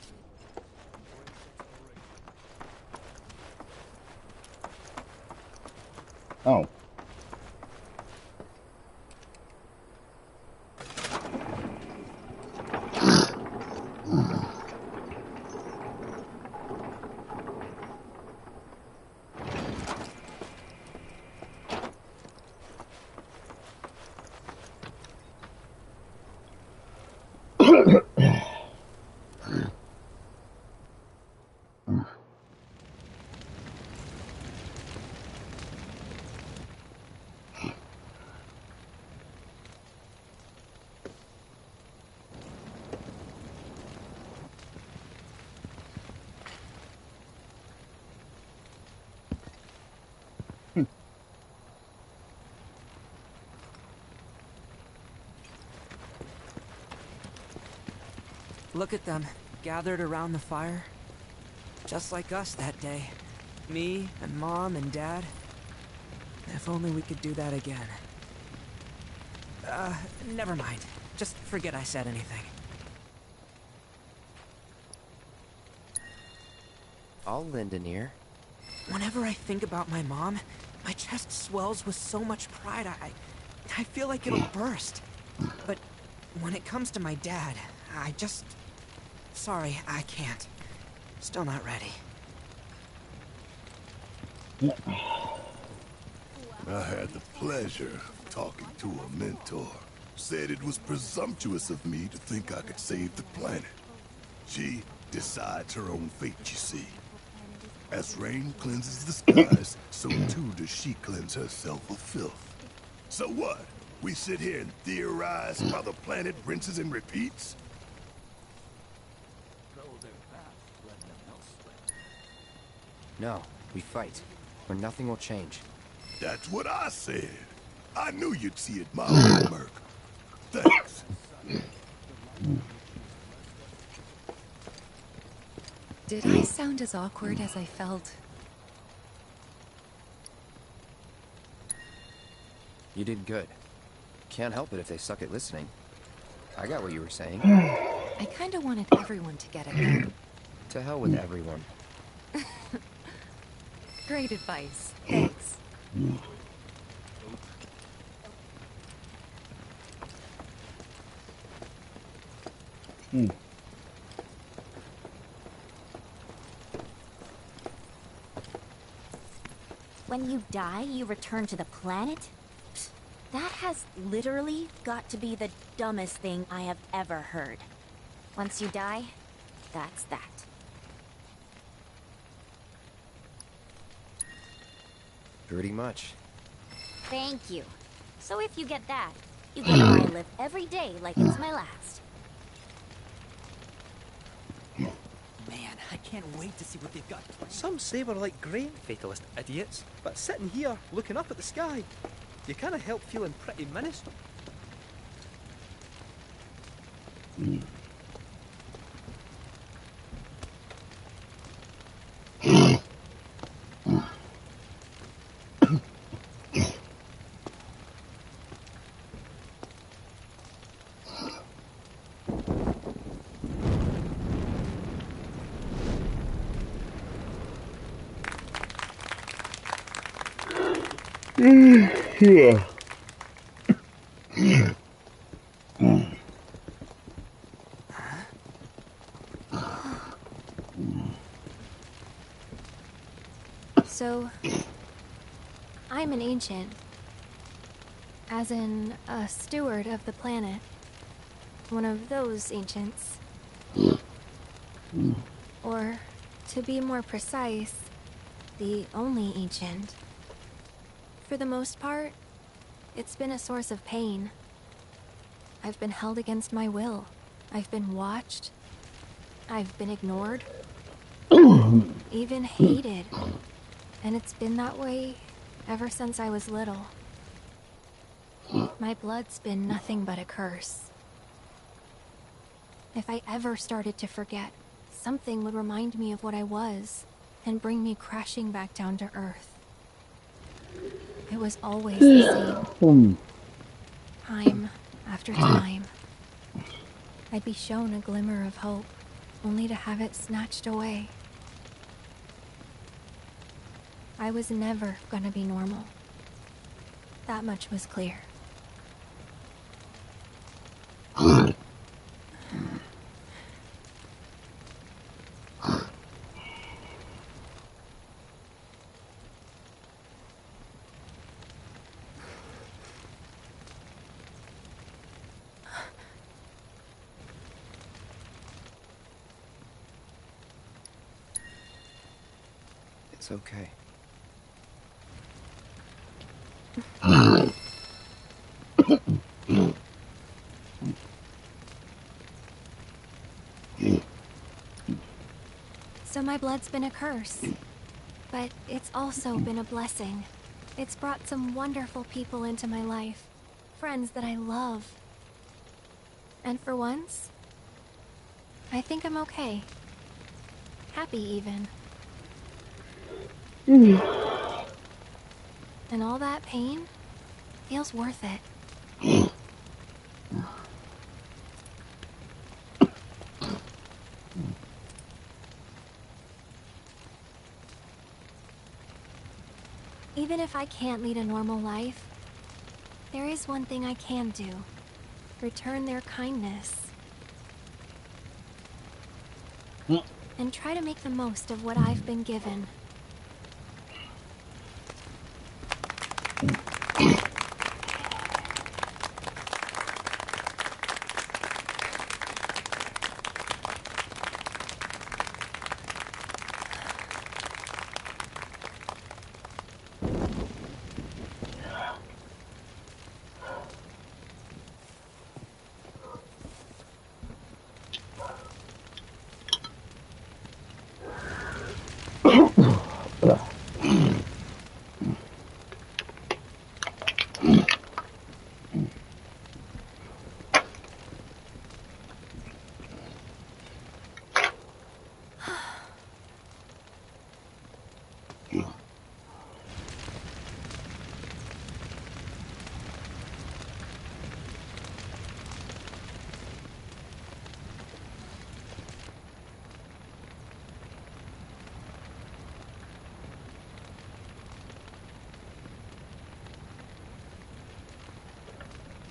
Oh. look at them, gathered around the fire. Just like us that day. Me and Mom and Dad. If only we could do that again. Never mind. Just forget I said anything. I'll lend an ear. Whenever I think about my mom, my chest swells with so much pride, I feel like it'll burst. But when it comes to my dad, I just... Sorry, I can't. Still not ready. I had the pleasure of talking to a mentor. Said it was presumptuous of me to think I could save the planet. She decides her own fate, you see. As rain cleanses the skies, so too does she cleanse herself of filth. So what? We sit here and theorize while the planet rinses and repeats? No, we fight, or nothing will change. That's what I said. I knew you'd see it my way, Merc. Thanks. Did I sound as awkward as I felt? You did good. Can't help it if they suck at listening. I got what you were saying. I kinda wanted everyone to get it though. To hell with everyone. Great advice. Thanks. When you die, you return to the planet? Psst, that has literally got to be the dumbest thing I have ever heard. Once you die, that's that. Pretty much. Thank you. So if you get that, you get I live every day like it's my last. Man, I can't wait to see what they've got. Some say we're like grain fatalist idiots, but sitting here, looking up at the sky, you can't help feeling pretty menacing. Yeah. So, I'm an ancient. As in, a steward of the planet. One of those ancients. Or, to be more precise, the only ancient. For the most part, it's been a source of pain. I've been held against my will. I've been watched. I've been ignored. Even hated. And it's been that way ever since I was little. My blood's been nothing but a curse. If I ever started to forget, something would remind me of what I was and bring me crashing back down to earth. It was always the same. Time after time. I'd be shown a glimmer of hope, only to have it snatched away. I was never gonna be normal. That much was clear. It's okay. So my blood's been a curse, but it's also been a blessing. It's brought some wonderful people into my life, friends that I love. And for once, I think I'm okay. Happy even. And all that pain feels worth it. Even if I can't lead a normal life, there is one thing I can do. Return their kindness. And try to make the most of what I've been given.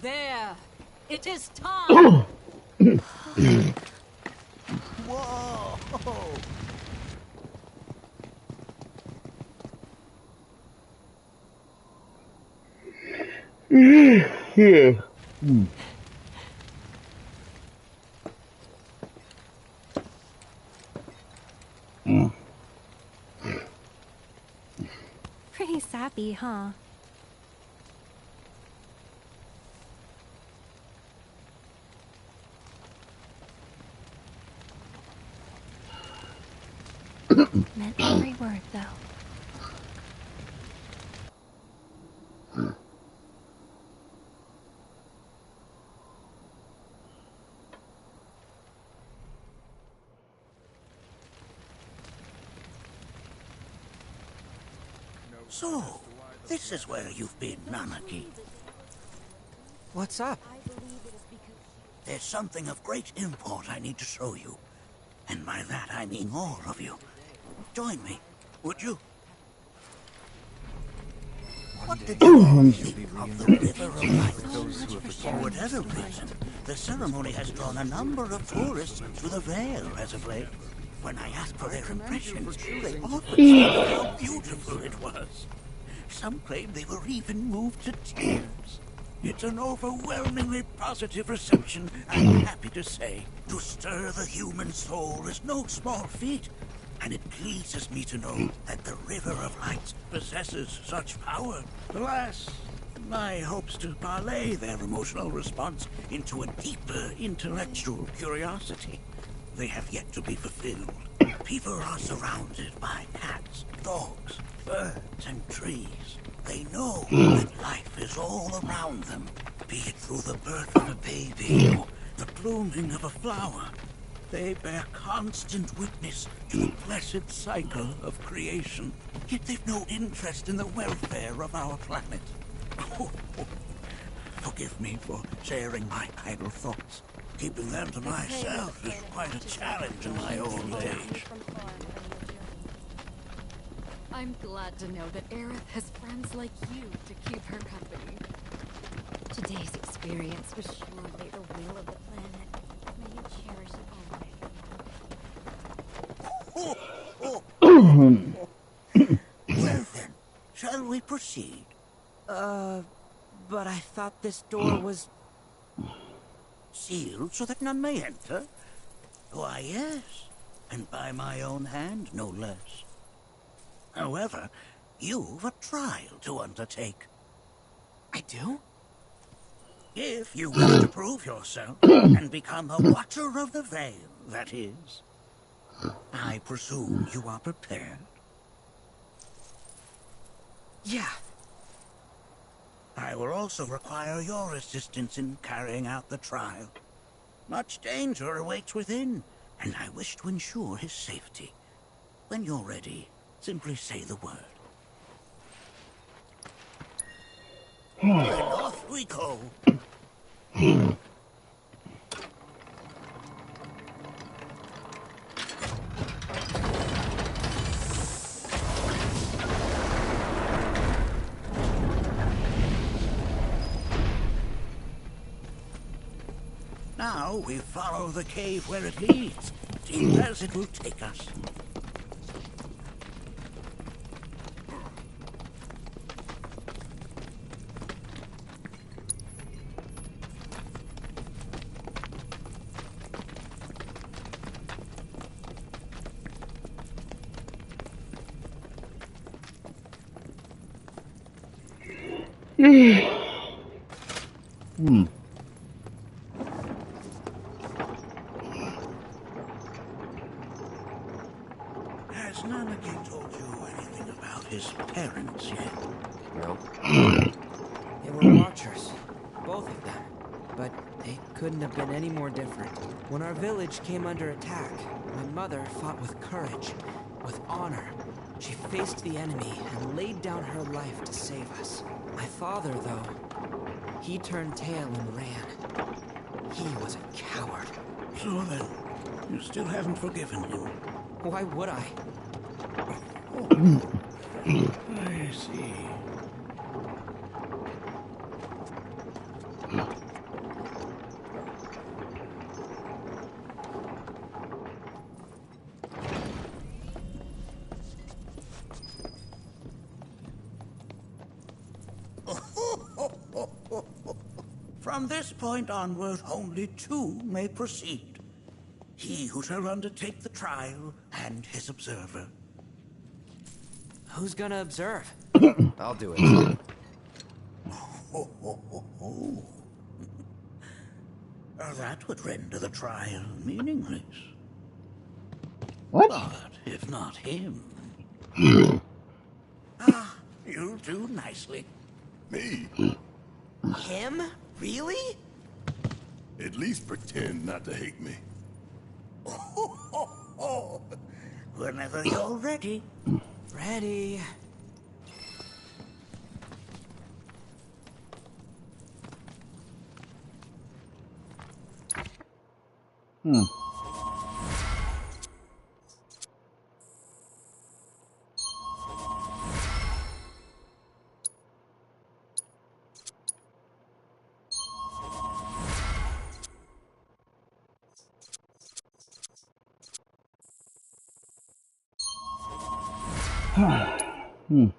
There! It is time! Whoa! Yeah. Pretty sappy, huh? Meant every word, though. So, this is where you've been, Nanaki. What's up? There's something of great import I need to show you. And by that I mean all of you. Join me, would you? What did you all think of the River of Light? For whatever reason, the ceremony has drawn a number of tourists to the Vale as of late. When I asked for their impressions, they often spoke of how beautiful it was. Some claim they were even moved to tears. It's an overwhelmingly positive reception, I'm happy to say. To stir the human soul is no small feat, and it pleases me to know that the River of Light possesses such power. Alas, my hopes to parlay their emotional response into a deeper intellectual curiosity, they have yet to be fulfilled. People are surrounded by cats, dogs, birds, and trees. They know that life is all around them, be it through the birth of a baby or the blooming of a flower. They bear constant witness to the blessed cycle of creation, yet they've no interest in the welfare of our planet. Forgive me for sharing my idle thoughts. Keeping them to myself is quite a challenge in my old age. I'm glad to know that Aerith has friends like you to keep her company. Today's experience was surely the will of the planet. May you cherish it always. Well then, shall we proceed? But I thought this door was... Sealed so that none may enter? Why, yes, and by my own hand, no less. However, you've a trial to undertake. I do? If you wish to prove yourself and become a Watcher of the Veil, that is. I presume you are prepared? Yeah. I will also require your assistance in carrying out the trial. Much danger awaits within, and I wish to ensure his safety. When you're ready, Simply say the word. Hmm. Then off we go. Now we follow the cave where it leads, deep as it will take us. Hmm. Has Nanaki told you anything about his parents yet? No. They were watchers, both of them. But they couldn't have been any more different. When our village came under attack, my mother fought with courage, with honor. She faced the enemy and laid down her life to save us. My father, though, he turned tail and ran. He was a coward. So then, you still haven't forgiven him? Why would I? I see. From this point onward, only two may proceed. He who shall undertake the trial and his observer. Who's gonna observe? I'll do it. That would render the trial meaningless. What? But if not him... you'll do nicely. Me? Him? Really? At least pretend not to hate me. Whenever you're ready. Ready. Hmm. Hmm.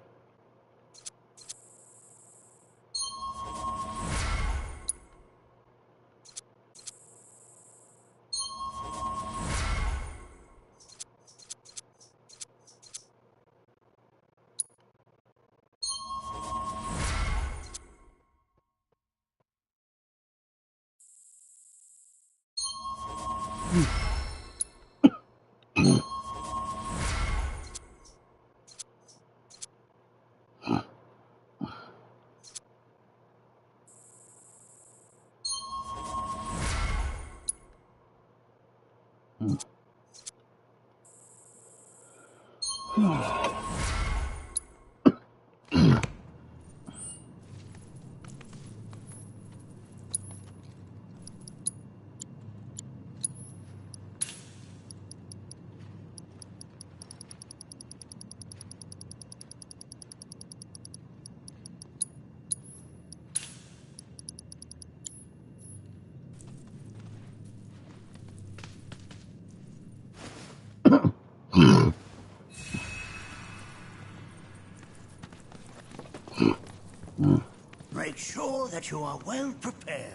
Make sure that you are well prepared.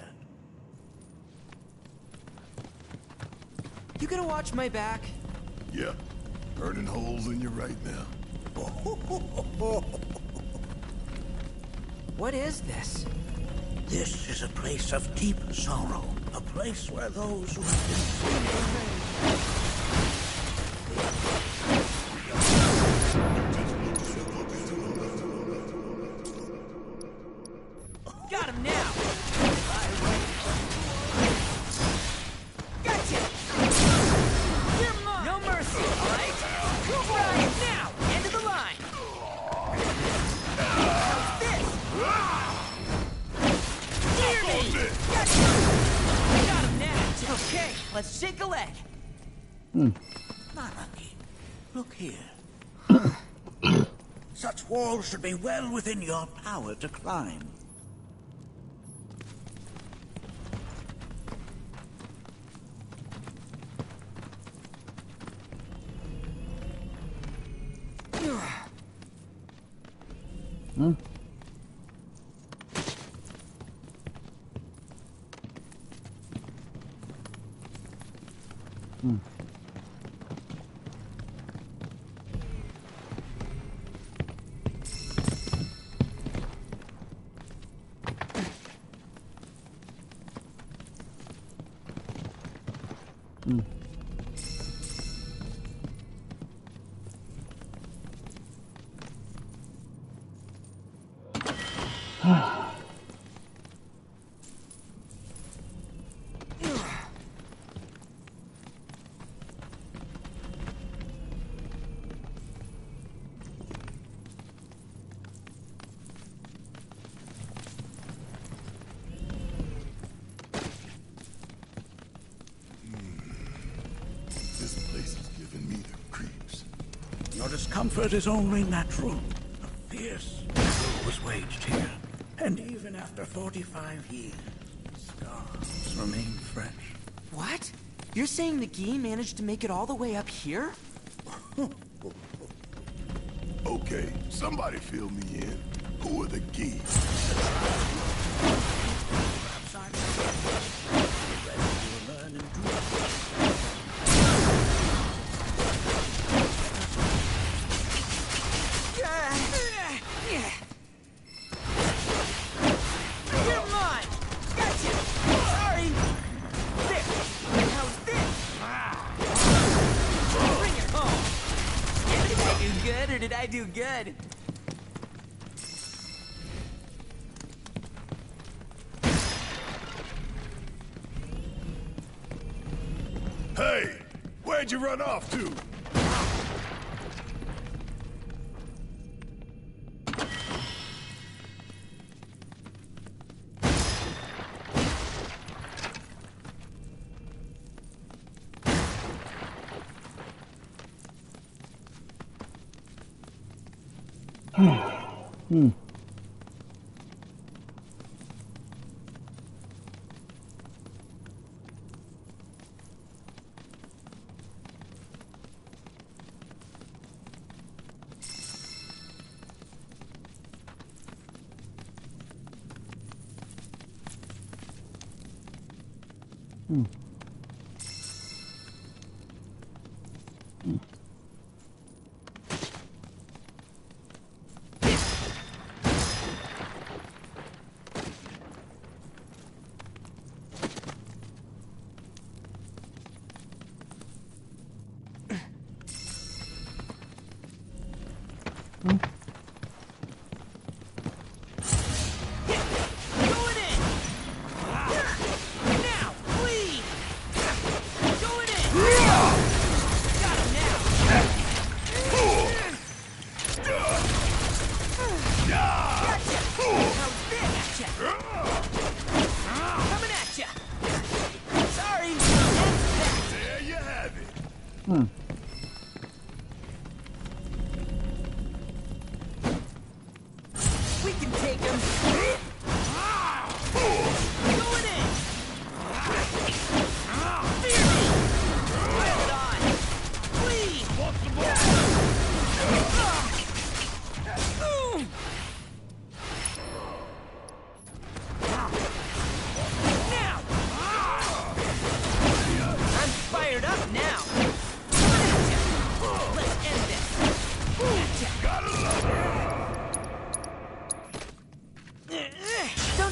You gonna watch my back? Yeah, burning holes in you right now. What is this? This is a place of deep sorrow. A place where those who have been Got him now! Gotcha! No mercy, alright? Right now! End of the let's shake a leg. Nanaki, look here. Such walls should be well within your power to climb. Your discomfort is only natural. A fierce battle was waged here. And even after 45 years, scars remain fresh. What? You're saying the Gi managed to make it all the way up here? Okay, somebody fill me in. Who are the Gi? I do good. Hey, where'd you run off to?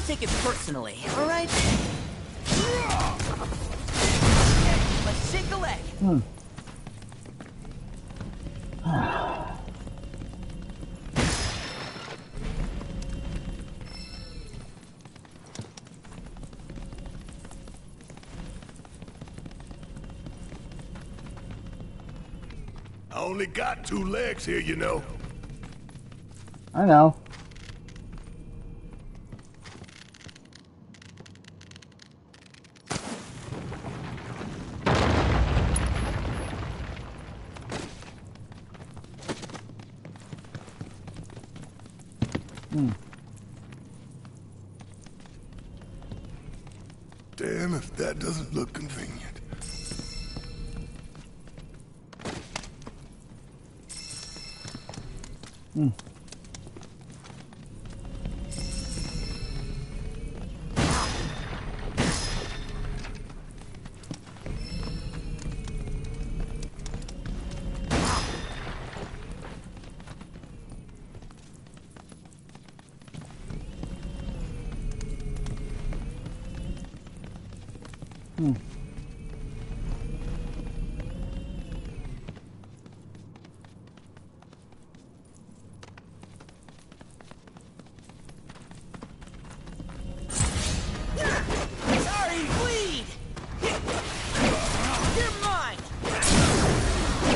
Take it personally, all right? Let's shake a leg. I only got 2 legs here, you know. I know. Damn if that doesn't look convenient. Hmm. Hmm. Sorry, bleed! You're mine!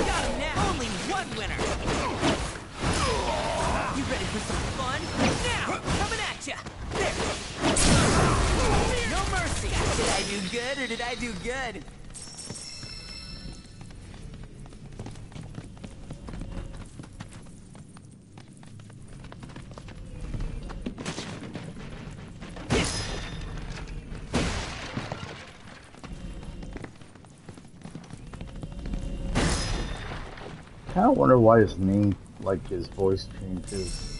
Got him now! Only one winner! You ready for some fun? Now! Coming at ya! There! No mercy! Did I do good or did I do good? I kind of wonder why his name, like his voice changes.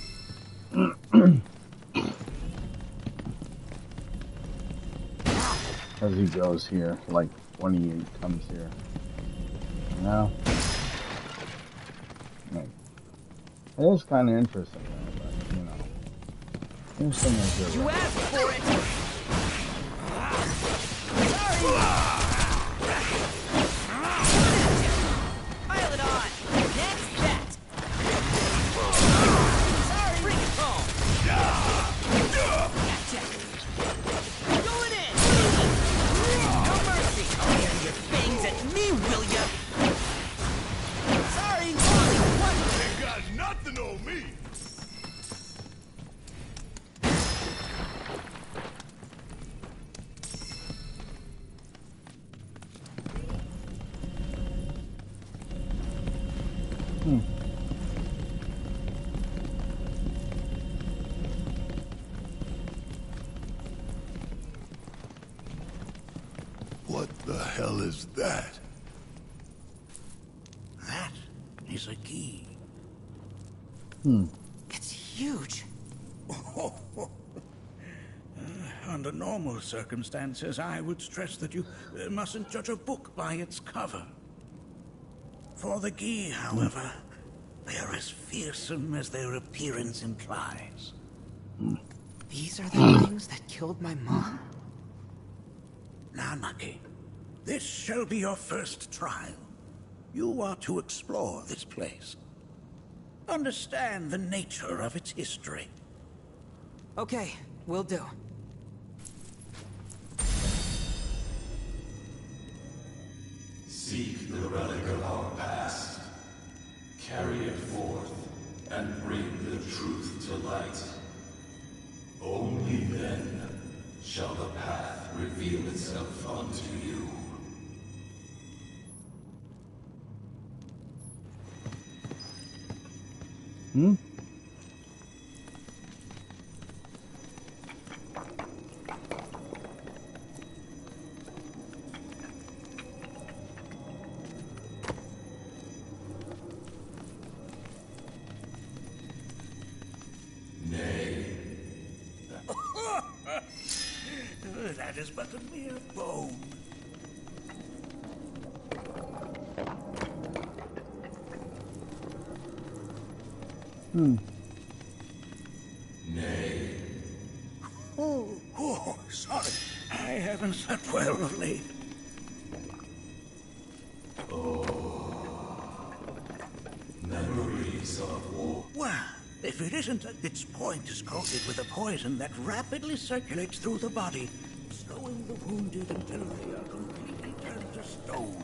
As he goes here, like when he comes here. You know? Like, it is kind of interesting, though, but, you know. Interesting as You asked for it! Sorry! Pile it on! Next bet! Sorry! Bring it home! Gotcha! Going in! No mercy! Air your fangs at me, will ya? Sorry! Only one! They got nothing on me! What the hell is that? That is a key. It's huge. Under normal circumstances, I would stress that you mustn't judge a book by its cover. For the key, however, they are as fearsome as their appearance implies. These are the things that killed my mom? Nanaki, this shall be your first trial. You are to explore this place. Understand the nature of its history. Okay, will do. Seek the relic of our past. Carry it forth and bring the truth to light. Only then shall the path reveal itself unto you. Nay. That is but a mere bone. Nay. Oh, sorry. I haven't slept well of late. Memories of war. Well, if it isn't, its point is coated with a poison that rapidly circulates through the body, slowing the wounded until they are completely turned to stone.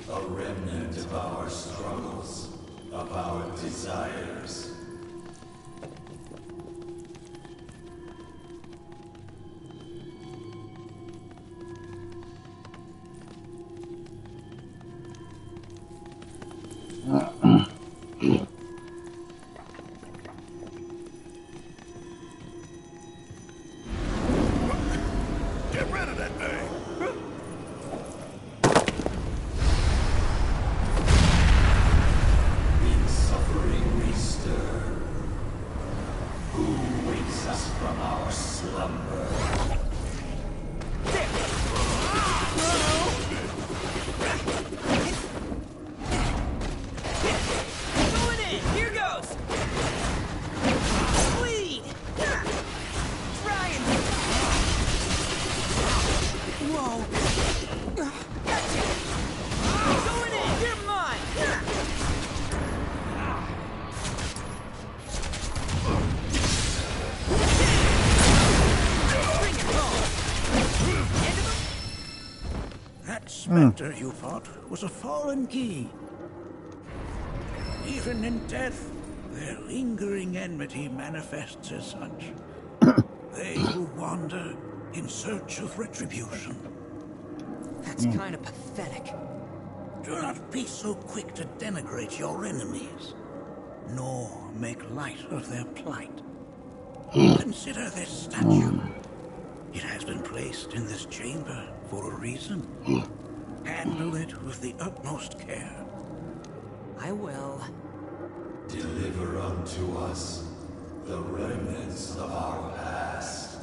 A remnant of our struggles, of our desires. specter you fought was a fallen key. Even in death, their lingering enmity manifests as such. They who wander in search of retribution. That's kind of pathetic. Do not be so quick to denigrate your enemies, nor make light of their plight. Consider this statue. It has been placed in this chamber for a reason. Handle it with the utmost care. I will. Deliver unto us the remnants of our past.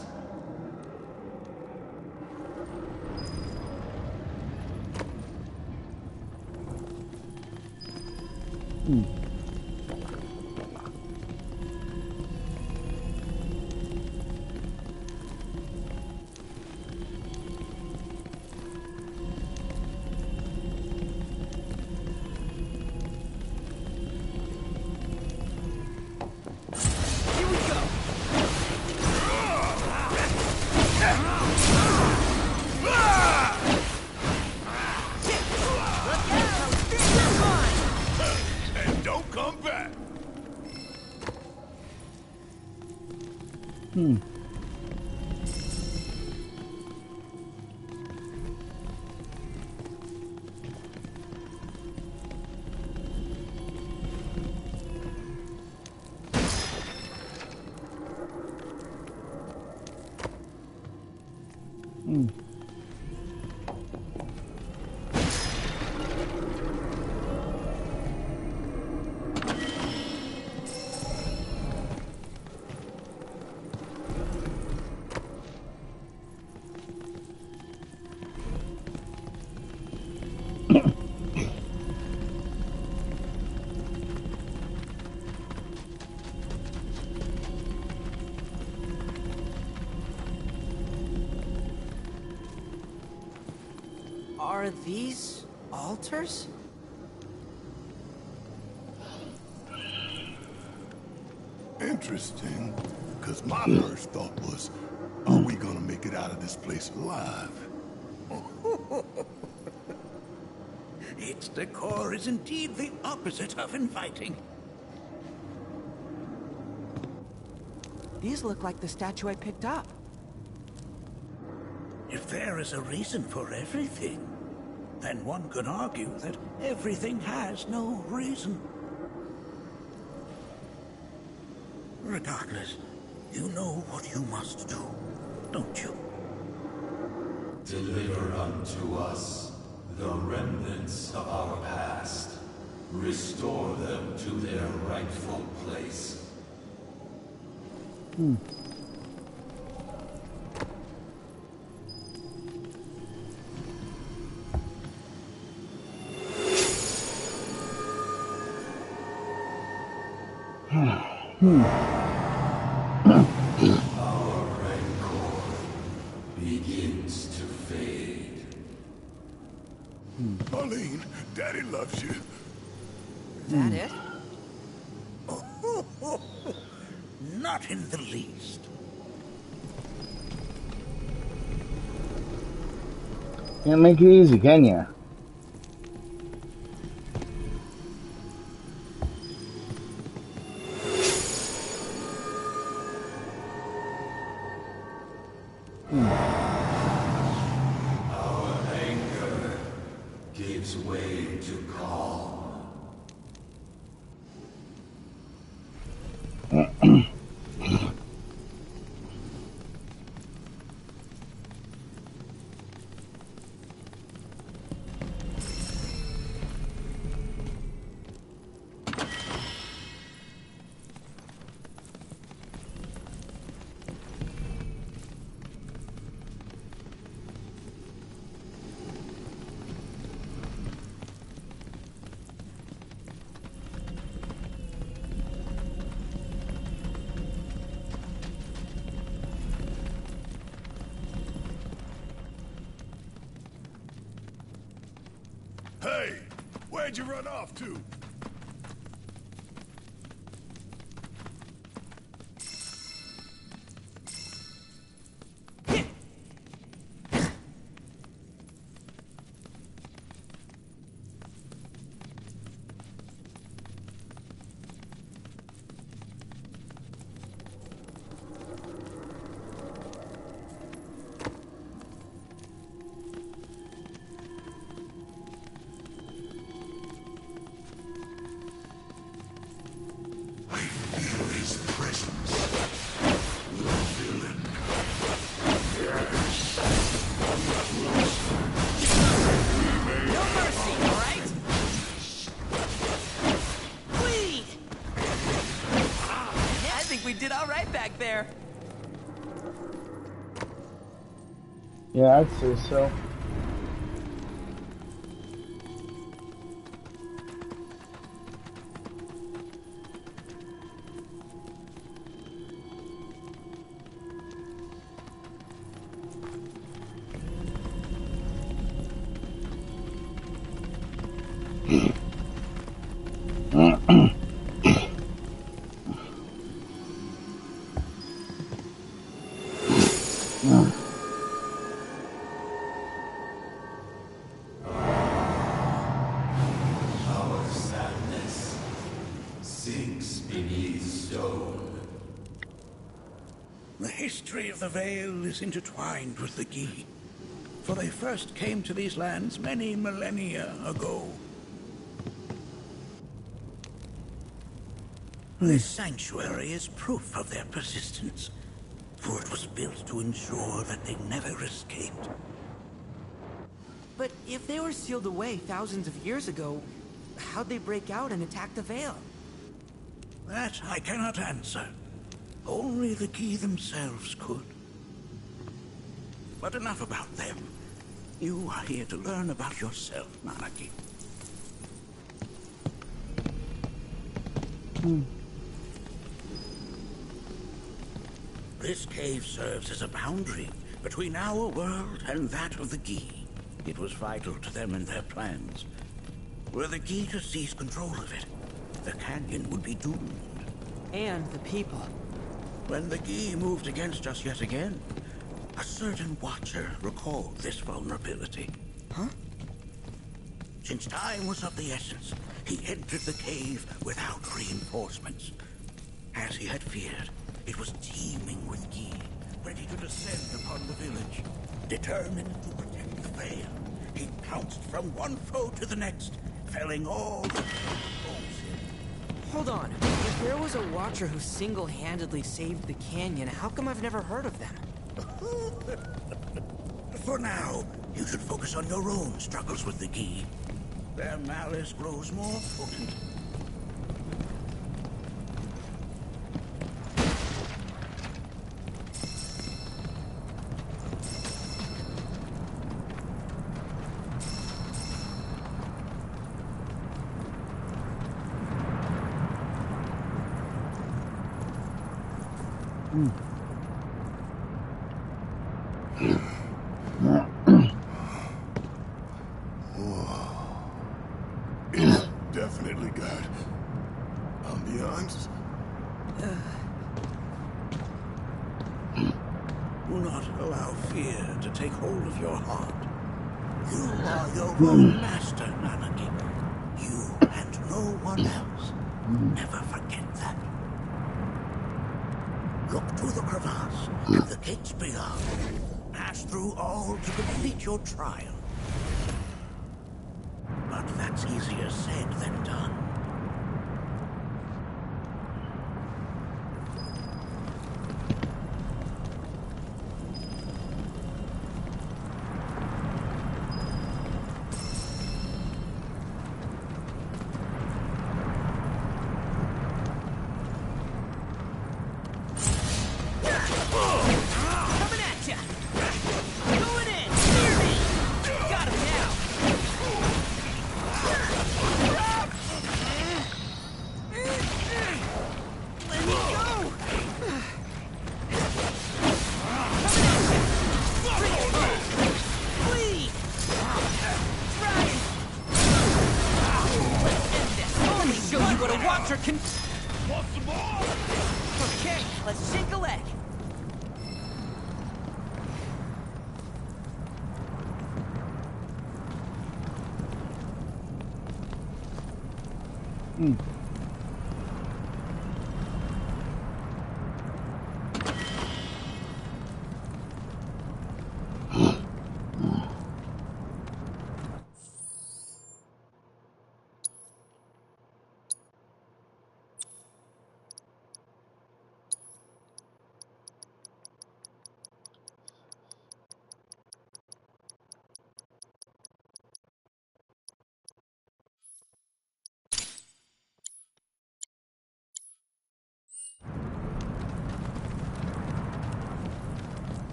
And don't come back. Are these altars? Interesting, because my first thought was, are we gonna make it out of this place alive? Its decor is indeed the opposite of inviting. These look like the statue I picked up. If there is a reason for everything, then one could argue that everything has no reason. Regardless, you know what you must do, don't you? Deliver unto us the remnants of our past. Restore them to their rightful place. Our rancor begins to fade. Arlene, Daddy loves you. That it? Not in the least. Can't make it easy, can ya? Our anger gives way to calm. Hey, where'd you run off to? like we did all right back there. Yeah, I'd say so. Our sadness sinks beneath stone. The history of the Vale is intertwined with the Gi, for they first came to these lands many millennia ago. This sanctuary is proof of their persistence, for it was built to ensure that they never escaped. But if they were sealed away thousands of years ago, how'd they break out and attack the Vale? That I cannot answer. Only the Gi themselves could. But enough about them. You are here to learn about yourself, Nanaki. This cave serves as a boundary between our world and that of the Gi. It was vital to them and their plans. Were the Gi to seize control of it, the canyon would be doomed. And the people. When the Gi moved against us yet again, a certain watcher recalled this vulnerability. Huh? Since time was of the essence, he entered the cave without reinforcements. As he had feared, it was teeming with Gi, ready to descend upon the village. Determined to protect the Vale, he pounced from one foe to the next, felling all who opposed him. Hold on. If there was a watcher who single-handedly saved the canyon, how come I've never heard of them? For now, you should focus on your own struggles with the Gi. Their malice grows more potent. It's definitely got ambiance. Do not allow fear to take hold of your heart. You are your own master, Nanaki. You and no one else. Never forget that. Look to the crevasse and the gates beyond. Pass through all to complete your trial. But that's easier said than done. Coming at ya! Going in! Near me! Got him now! Let me go! Bring it home! Flee! Try it! End this! Let me show you what a watcher can... Okay, let's sink a leg.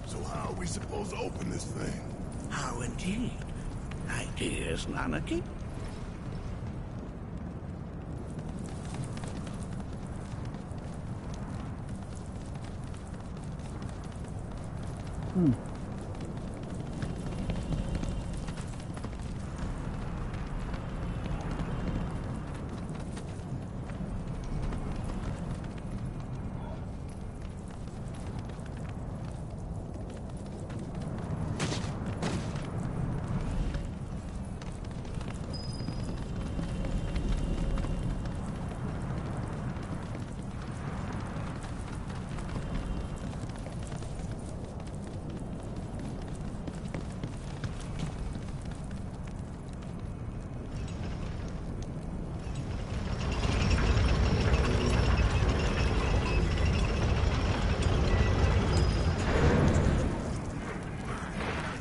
So how are we supposed to open this thing? How indeed? Ideas, Nanaki?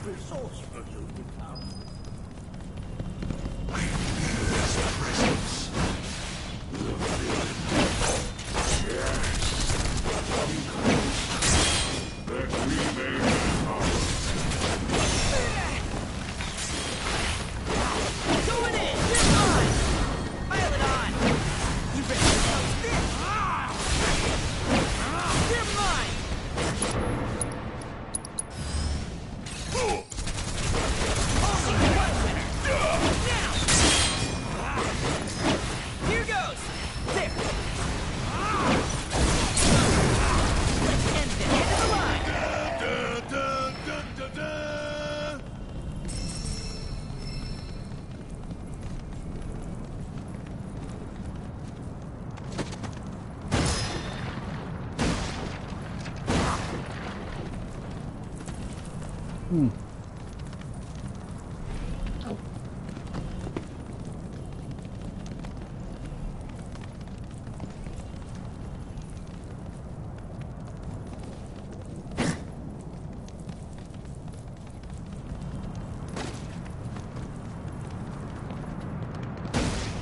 Resourceful you become.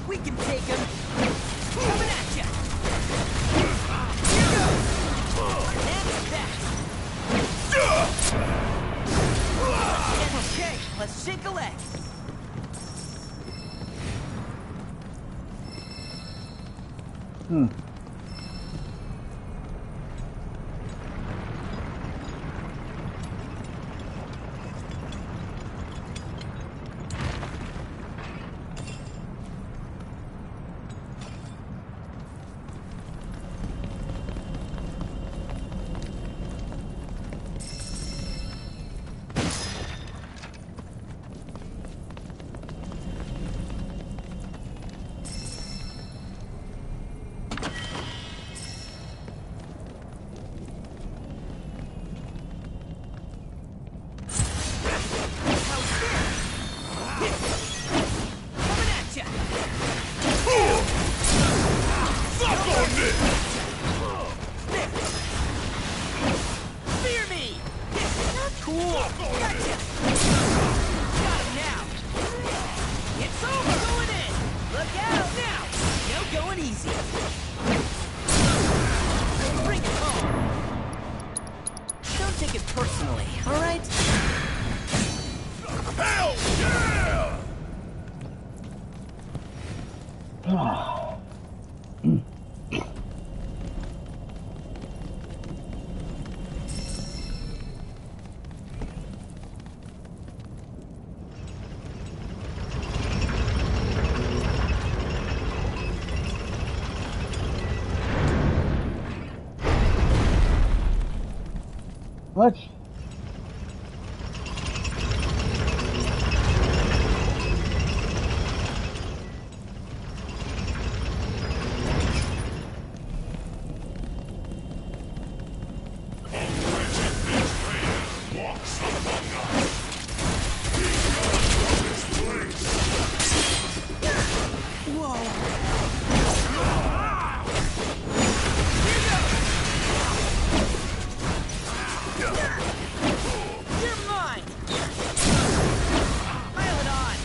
We can take him. Coming at ya. Here goes. That's that. Okay, let's shake a leg. Gotcha! Got him now! It's over! Going in! Look out now! No going easy! Bring it home! Don't take it personally, alright? Hell yeah! What? You're mine! Pile it on!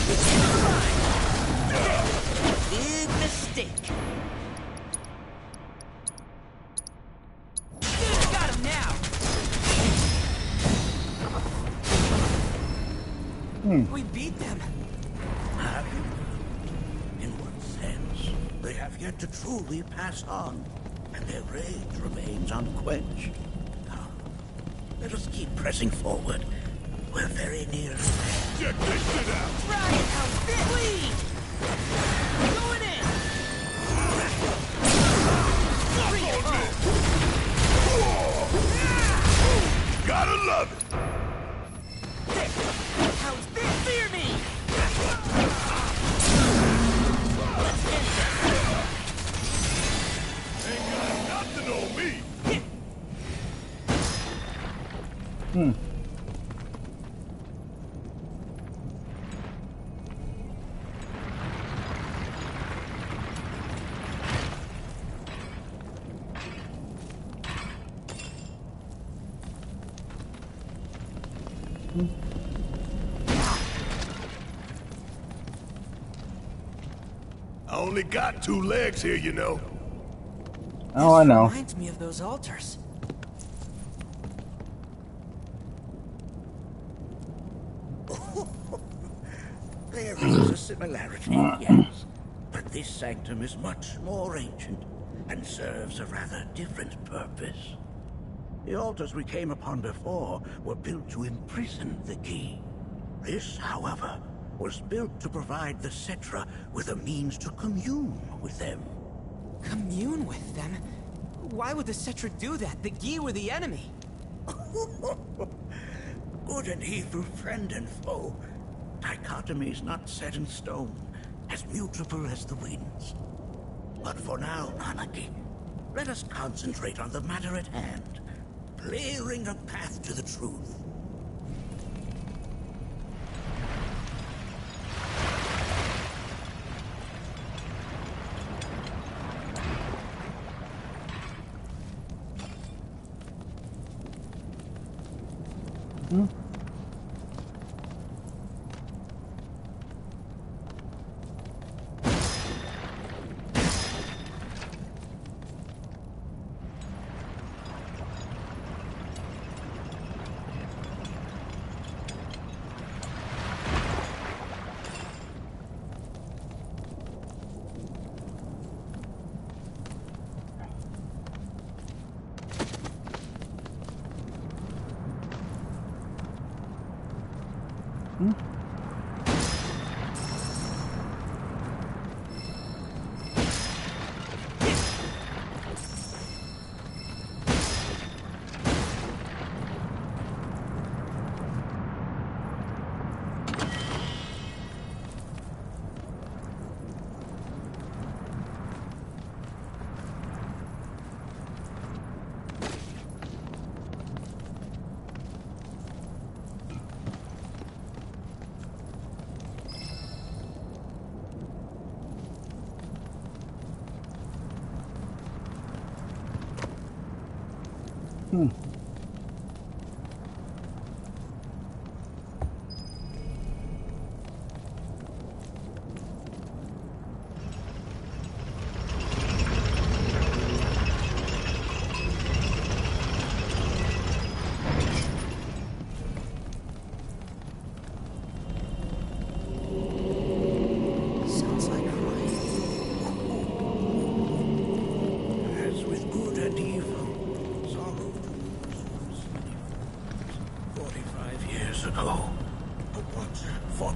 Into the line! Big mistake! Got him now! We beat them! Have you? In what sense? They have yet to truly pass on, and their rage remains unquenched. Now, let us keep pressing forward. We're very near. Check this shit out! Ryan, how's this? Lead! Going in! Bring it home! Gotta love it! There! How's this? Fear me! Let's end this! Ain't got nothing on me! I only got 2 legs here, you know. Oh, I know. Reminds me of those altars. There is a similarity, yes. But this sanctum is much more ancient and serves a rather different purpose. The altars we came upon before were built to imprison the key. This, however, was built to provide the Cetra with a means to commune with them. Commune with them? Why would the Cetra do that? The Gi were the enemy. Good and evil, friend and foe. Dichotomy's not set in stone, as mutable as the winds. But for now, Anarchy, let us concentrate on the matter at hand, clearing a path to the truth.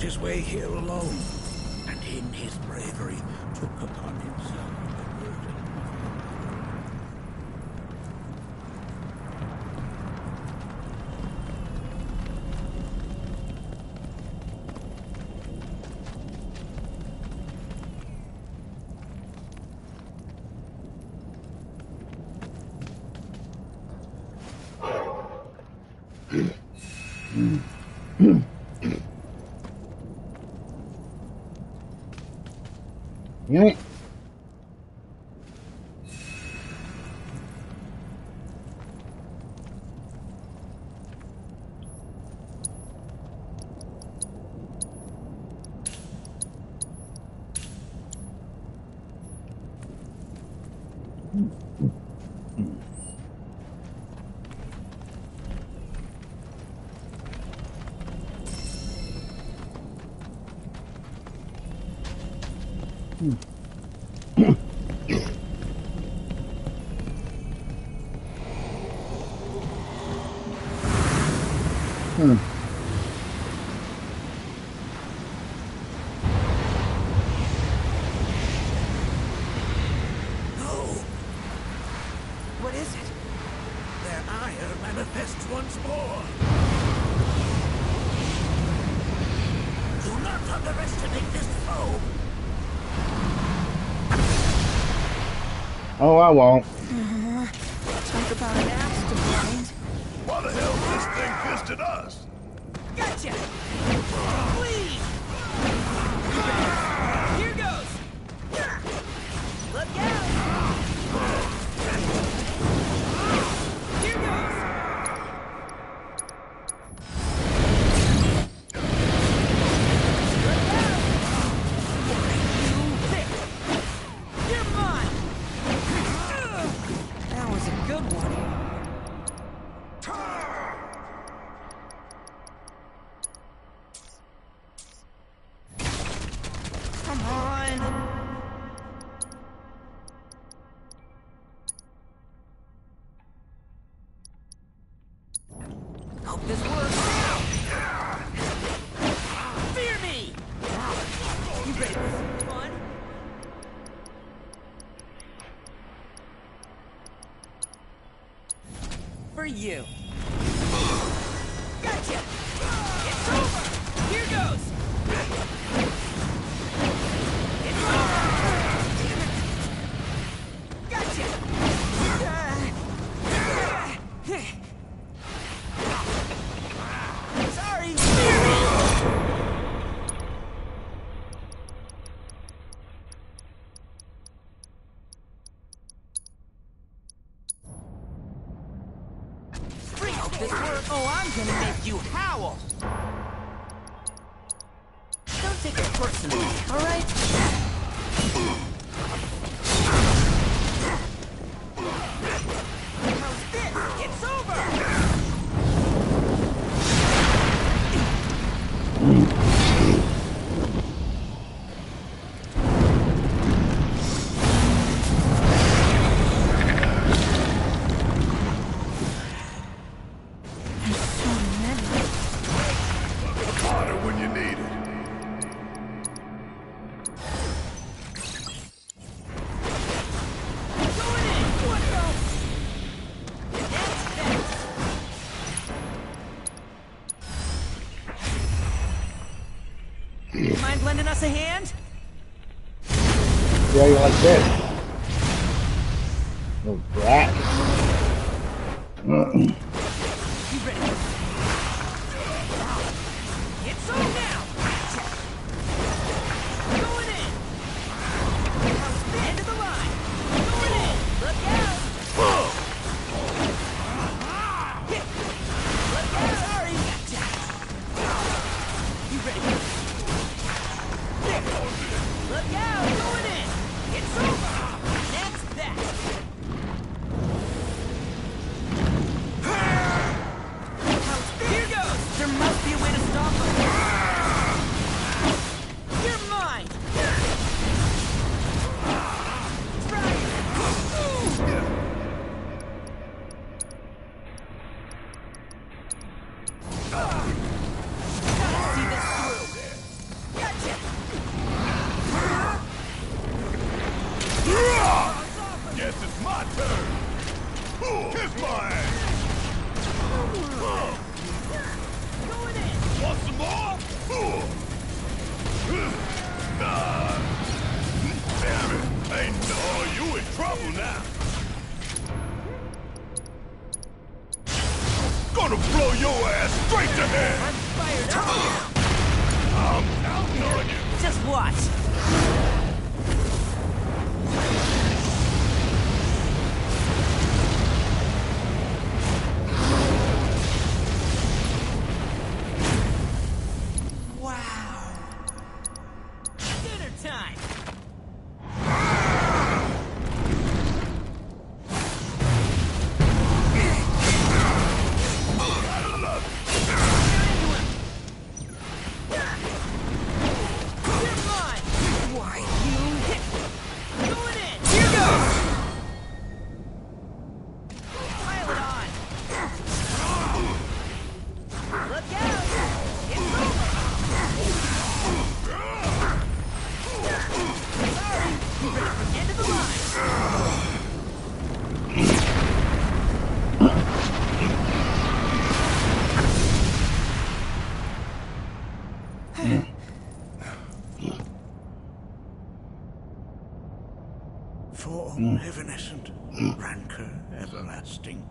fought his way here alone, and in his bravery took upon himself the burden. Yeah. What is it? Their ire manifests once more. Do not underestimate this foe. Oh, I won't. Talk about an axe to grind. Why the hell this thing pissed at us? Gotcha! Please! Here goes! Look out! Here goes! You're mine! That was a good one. Come on! Hope this works. Fear me! You ready for some fun? For you. Gotcha! It's over! Here goes! It's over! Gotcha! Sorry! Hope this works. Oh, I'm gonna make you howl! Don't take it personally, alright? How's this? It's over! Harder when you need it. Going in! What the? Mind lending us a hand? Yeah, you like this. Little brat. You ready? It's on now! Going in! How's this? End of the line! Going in! Look out! Look out! Sorry! You ready? There! Look out! Going in! It's over! That's that! Kiss my ass! Going in! Want some more? Damn it! Hey, no, you in trouble now. Gonna blow your ass straight to hell! I'm fired up now! I'm counting on you! Just watch! Wow! Dinner time! Form evanescent, rancor everlasting.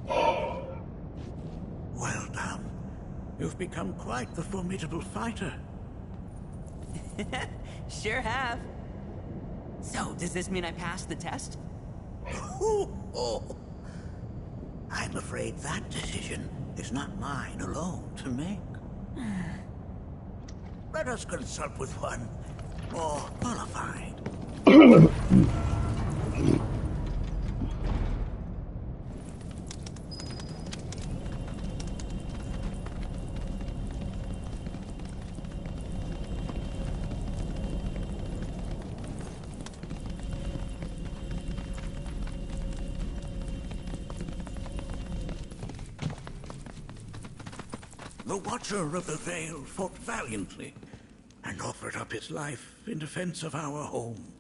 Well done. You've become quite the formidable fighter. Sure have. So, does this mean I passed the test? I'm afraid that decision is not mine alone to make. Let us consult with one more qualified. The Watcher of the Veil fought valiantly and offered up his life in defense of our home.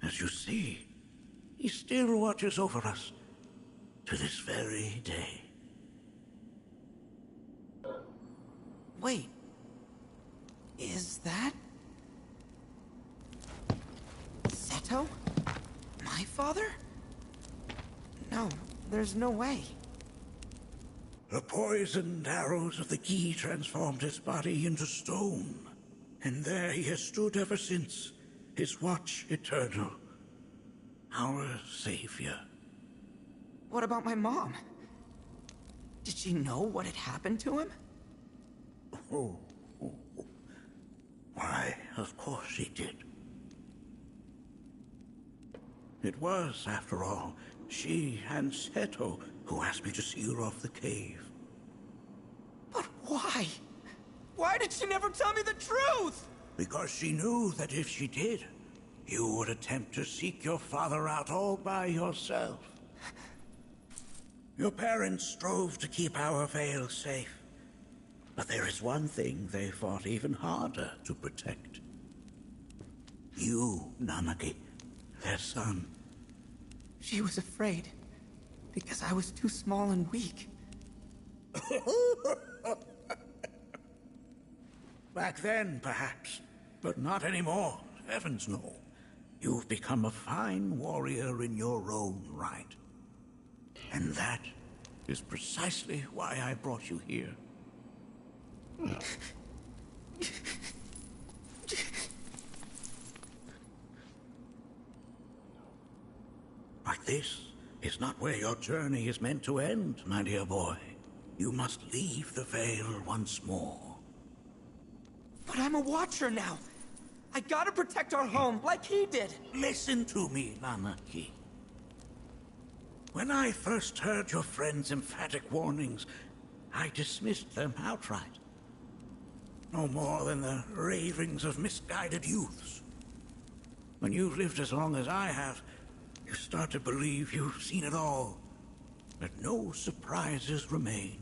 As you see, he still watches over us to this very day. Wait. Is that... Seto? My father? No, there's no way. The poisoned arrows of the key transformed his body into stone, and there he has stood ever since, his watch eternal, our savior. What about my mom? Did she know what had happened to him? Why, of course she did. It was, after all, she and Seto who asked me to see her off the cave. But why? Why did she never tell me the truth? Because she knew that if she did, you would attempt to seek your father out all by yourself. Your parents strove to keep our Vale safe. But there is one thing they fought even harder to protect. You, Nanaki, their son. She was afraid. Because I was too small and weak. Back then, perhaps. But not anymore. Heavens no. You've become a fine warrior in your own right. And that is precisely why I brought you here. But this is not where your journey is meant to end, my dear boy. You must leave the Vale once more. But I'm a Watcher now. I gotta protect our home, like he did. Listen to me, Nanaki. When I first heard your friend's emphatic warnings, I dismissed them outright. No more than the ravings of misguided youths. When you've lived as long as I have, you start to believe you've seen it all, that no surprises remain.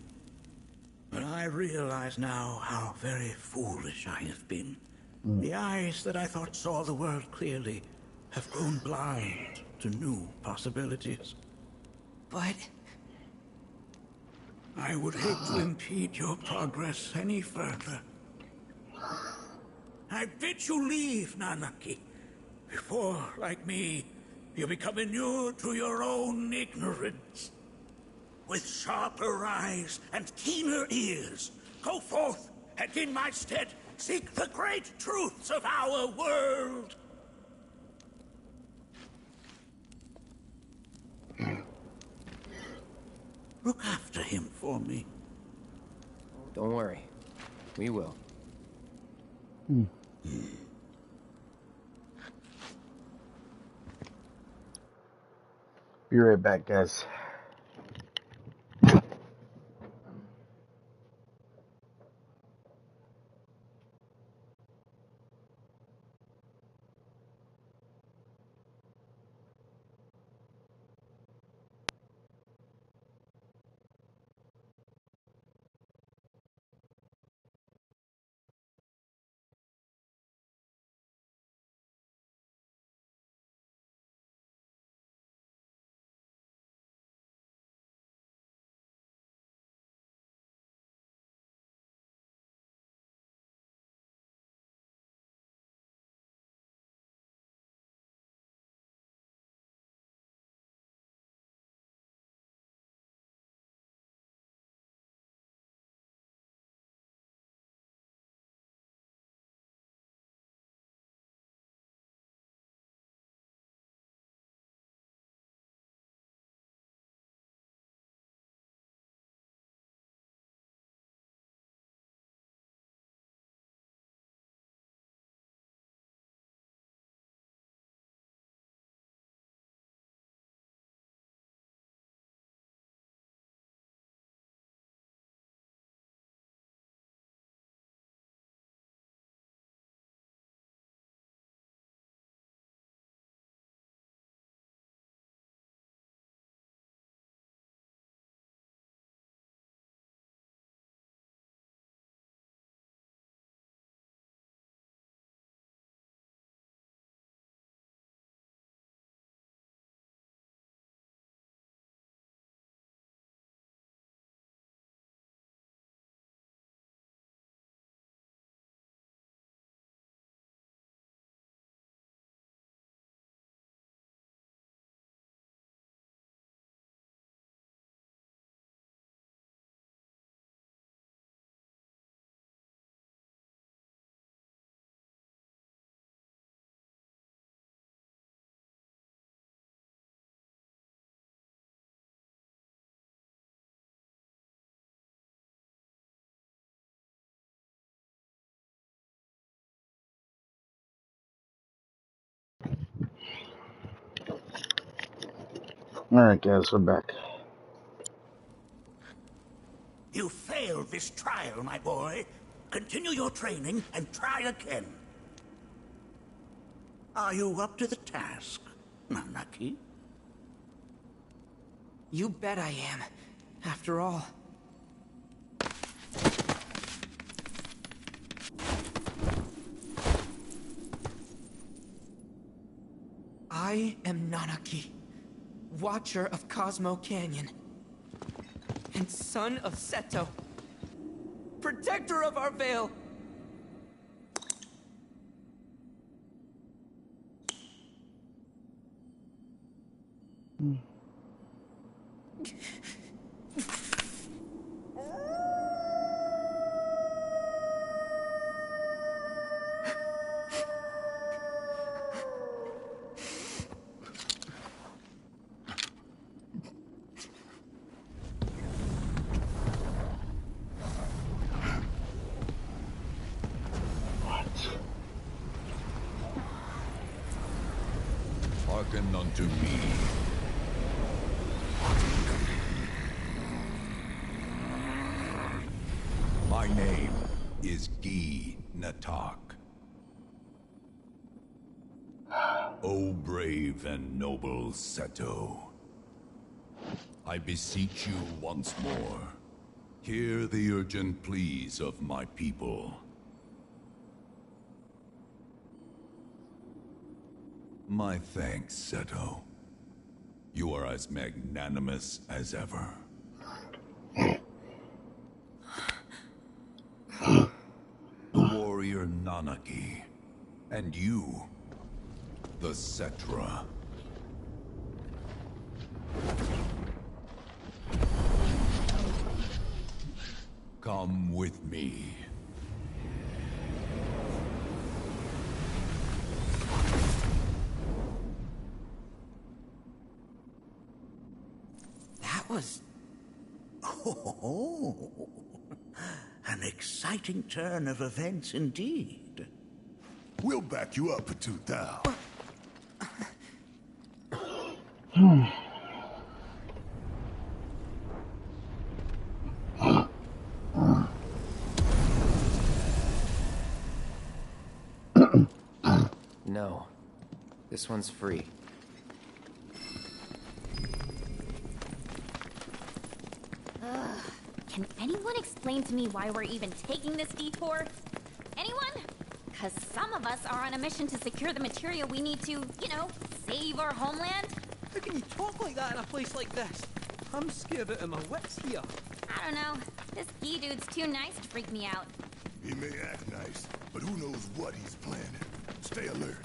But I realize now how very foolish I have been. The eyes that I thought saw the world clearly have grown blind to new possibilities. But... I would hate to impede your progress any further. I bid you leave, Nanaki, before, like me, you become inured to your own ignorance. With sharper eyes and keener ears, go forth and in my stead seek the great truths of our world. Look after him for me. Don't worry. We will. Be right back, guys. Alright, guys, we're back. You failed this trial, my boy. Continue your training and try again. Are you up to the task, Nanaki? You bet I am. After all... I am Nanaki, Watcher of Cosmo Canyon, and son of Seto, protector of our Vale. Hearken unto me. My name is Gi Natak. O brave and noble Seto, I beseech you once more, hear the urgent pleas of my people. My thanks, Seto. You are as magnanimous as ever. The warrior Nanaki, and you, the Cetra. Come with me. That was... Oh, an exciting turn of events indeed. We'll back you up for 2,000. No. This one's free. Can anyone explain to me why we're even taking this detour? Anyone? Because some of us are on a mission to secure the material we need to, you know, save our homeland. How can you talk like that in a place like this? I'm scared out of my wits here. I don't know. This Gee dude's too nice to freak me out. He may act nice, but who knows what he's planning. Stay alert.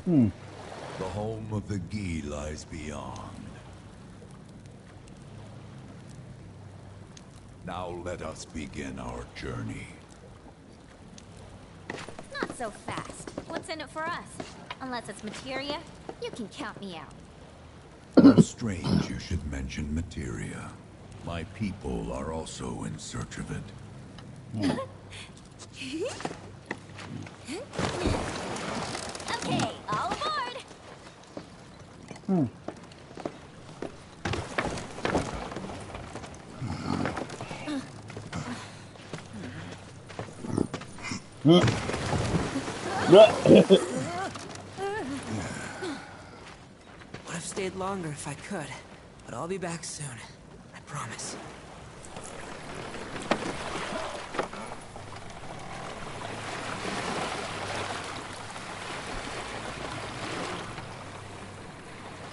The home of the Gi lies beyond. Now let us begin our journey. Not so fast. What's in it for us? Unless it's materia, you can count me out. How strange you should mention materia. My people are also in search of it. Okay, all aboard! Would have stayed longer if I could, but I'll be back soon. I promise.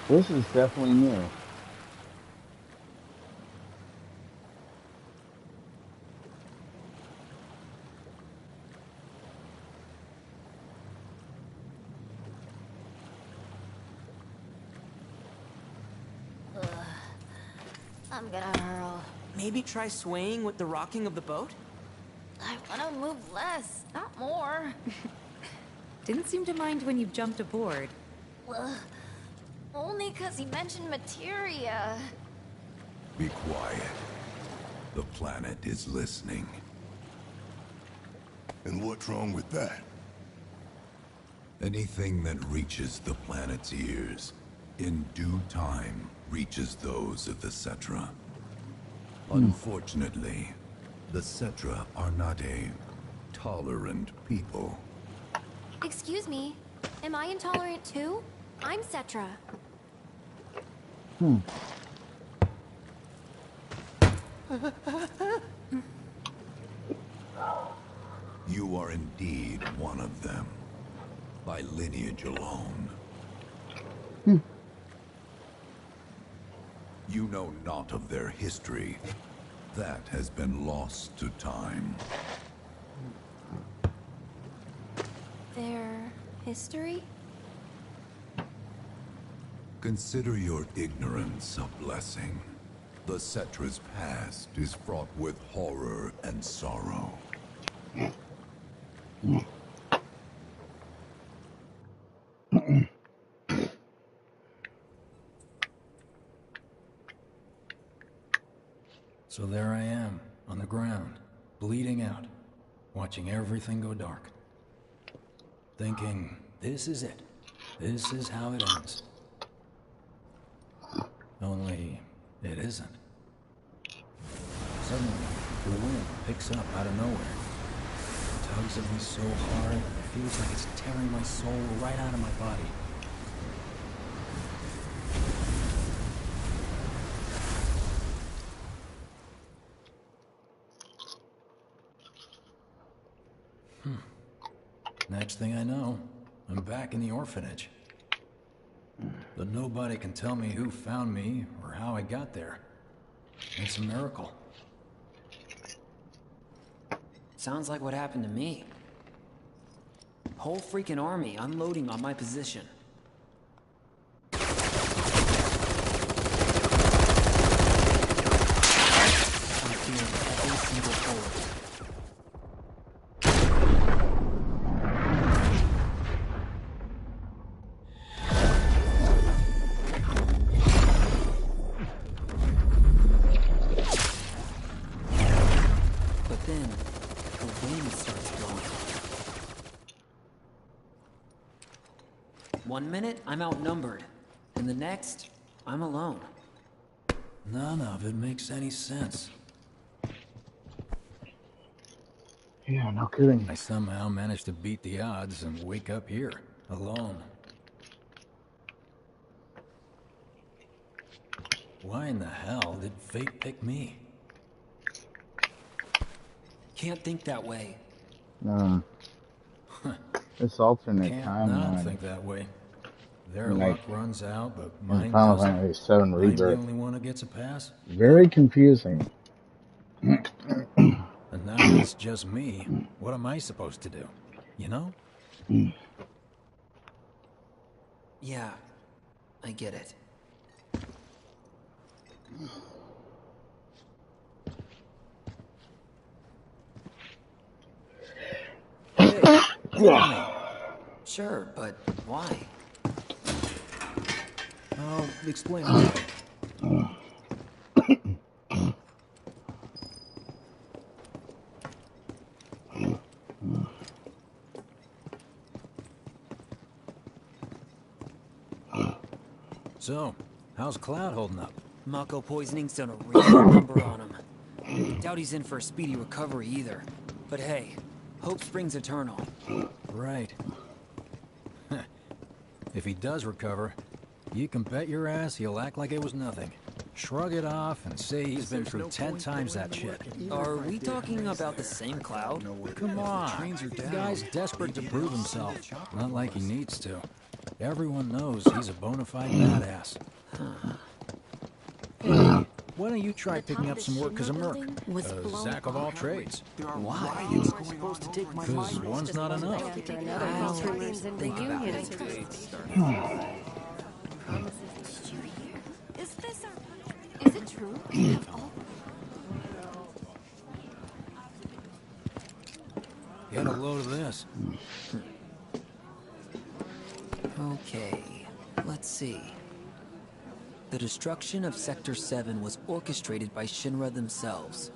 This is definitely new. I'm gonna hurl. Maybe try swaying with the rocking of the boat? I wanna move less, not more. Didn't seem to mind when you jumped aboard. Only because he mentioned materia. Be quiet. The planet is listening. And what's wrong with that? Anything that reaches the planet's ears, in due time, reaches those of the Cetra. Unfortunately, the Cetra are not a tolerant people. Excuse me, am I intolerant too? I'm Cetra. You are indeed one of them, by lineage alone. You know not of their history. That has been lost to time. Their history? Consider your ignorance a blessing. The Cetra's past is fraught with horror and sorrow. So there I am, on the ground, bleeding out, watching everything go dark. Thinking, this is it. This is how it ends. Only, it isn't. Suddenly, the wind picks up out of nowhere. It tugs at me so hard, it feels like it's tearing my soul right out of my body. Next thing I know, I'm back in the orphanage. But nobody can tell me who found me or how I got there. It's a miracle. Sounds like what happened to me. Whole freaking army unloading on my position. I'm feeling every single bullet. But then, the wind starts blowing. 1 minute, I'm outnumbered. And the next, I'm alone. None of it makes any sense. Yeah, no kidding. I somehow managed to beat the odds and wake up here, alone. Why in the hell did fate pick me? Can't think that way. This alternate Can't timeline. not think that way. Their luck runs out, but mine Final doesn't. Fantasy VII I'm the Rebirth. only one who gets a pass. Very confusing. And now it's just me. What am I supposed to do? You know? Yeah, I get it. Hey, Sure, but why? I'll explain it. So, how's Cloud holding up? Mako poisoning's done a real number on him. Doubt he's in for a speedy recovery either. But hey, hope springs eternal. Right. If he does recover, you can bet your ass he'll act like it was nothing. Shrug it off and say he's been through 10 times that shit. Are we talking about the same Cloud? Come on, the guy's desperate to prove himself. Not like he needs to. Everyone knows he's a bona fide badass. Hey, why don't you try picking up some work as a merc? A Zack of all trades. Why? Because one's not enough. Is it true? Get a load of this. Okay, let's see. The destruction of Sector 7 was orchestrated by Shinra themselves.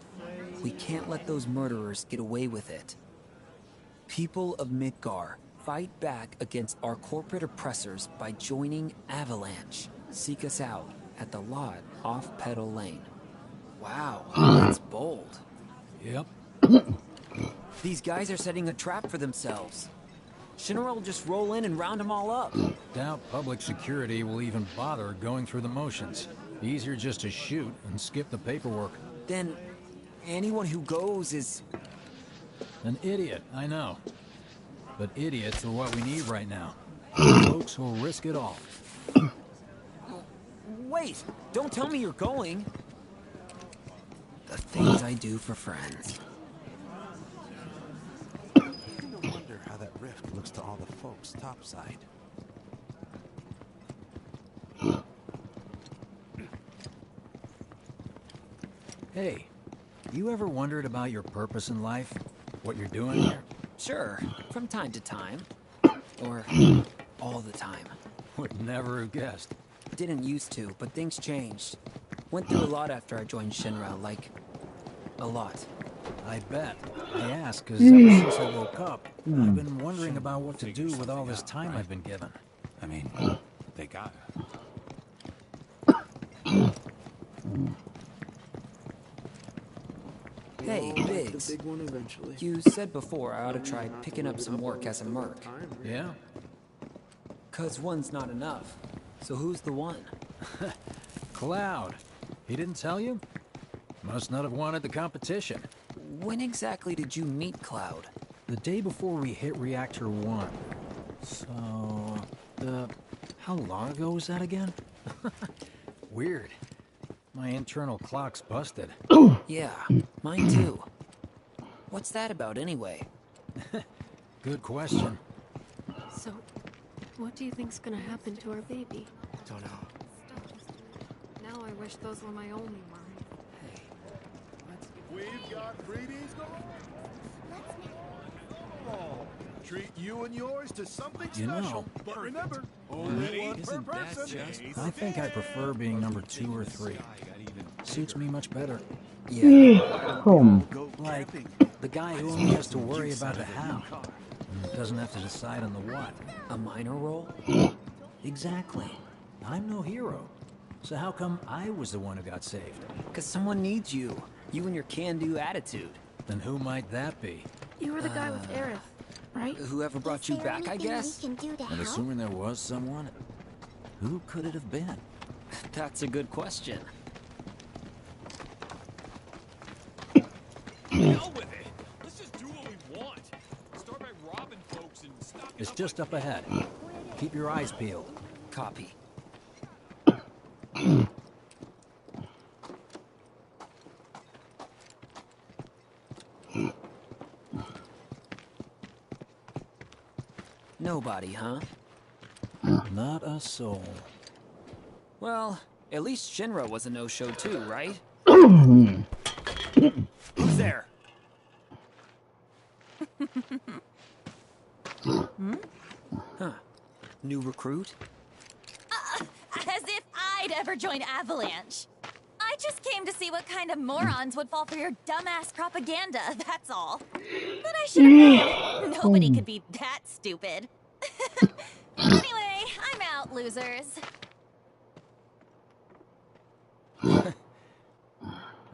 We can't let those murderers get away with it. People of Midgar, fight back against our corporate oppressors by joining Avalanche. Seek us out at the lot off Petal Lane. Wow, that's bold. Yep. These guys are setting a trap for themselves. Shinra will just roll in and round them all up. Doubt public security will even bother going through the motions. Easier just to shoot and skip the paperwork. Then, anyone who goes is... An idiot, I know. But idiots are what we need right now. Folks who'll risk it all. Wait! Don't tell me you're going! The things I do for friends. I wonder how that rift looks to all the folks topside. Hey, you ever wondered about your purpose in life? What you're doing here? Sure, from time to time. Or all the time. Would never have guessed. Didn't used to, but things changed. Went through a lot after I joined Shinra, like... a lot. I bet. I ask because ever since I woke up, I've been wondering about what to do with all this time I've been given. I mean, they got Hey, Biggs. You said before I ought to try picking up some work as a merc. Yeah? 'Cause one's not enough. So who's the one? Cloud. He didn't tell you? Must not have wanted the competition. When exactly did you meet Cloud? The day before we hit Reactor 1. So... How long ago was that again? Weird. My internal clock's busted. Yeah, mine too. What's that about anyway? Good question. So, what do you think's gonna happen to our baby? Don't know. Now I wish those were my only worries. We've got freebies galore. Oh, treat you and yours to something You know, special. But remember, only one per person. I think I prefer being number 2 or 3. Suits me much better. Yeah. Like the guy who only has to worry about the how. And doesn't have to decide on the what. A minor role? Exactly. I'm no hero. So how come I was the one who got saved? Because someone needs you. You and your can-do attitude. Then who might that be? You were the guy with Aerith, right? Whoever brought you back, I guess? We can do to And help? assuming there was someone, who could it have been? That's a good question. Hell with it. Let's just do what we want. Start by robbing folks and stop. It's just up ahead. Keep your eyes peeled. Copy. Nobody, huh? Not a soul. Well, at least Shinra was a no-show too, right? Who's there? Huh. New recruit? As if I'd ever join Avalanche. I just came to see what kind of morons would fall for your dumbass propaganda, that's all. But I should have known. Nobody could be that stupid. Anyway, I'm out, losers.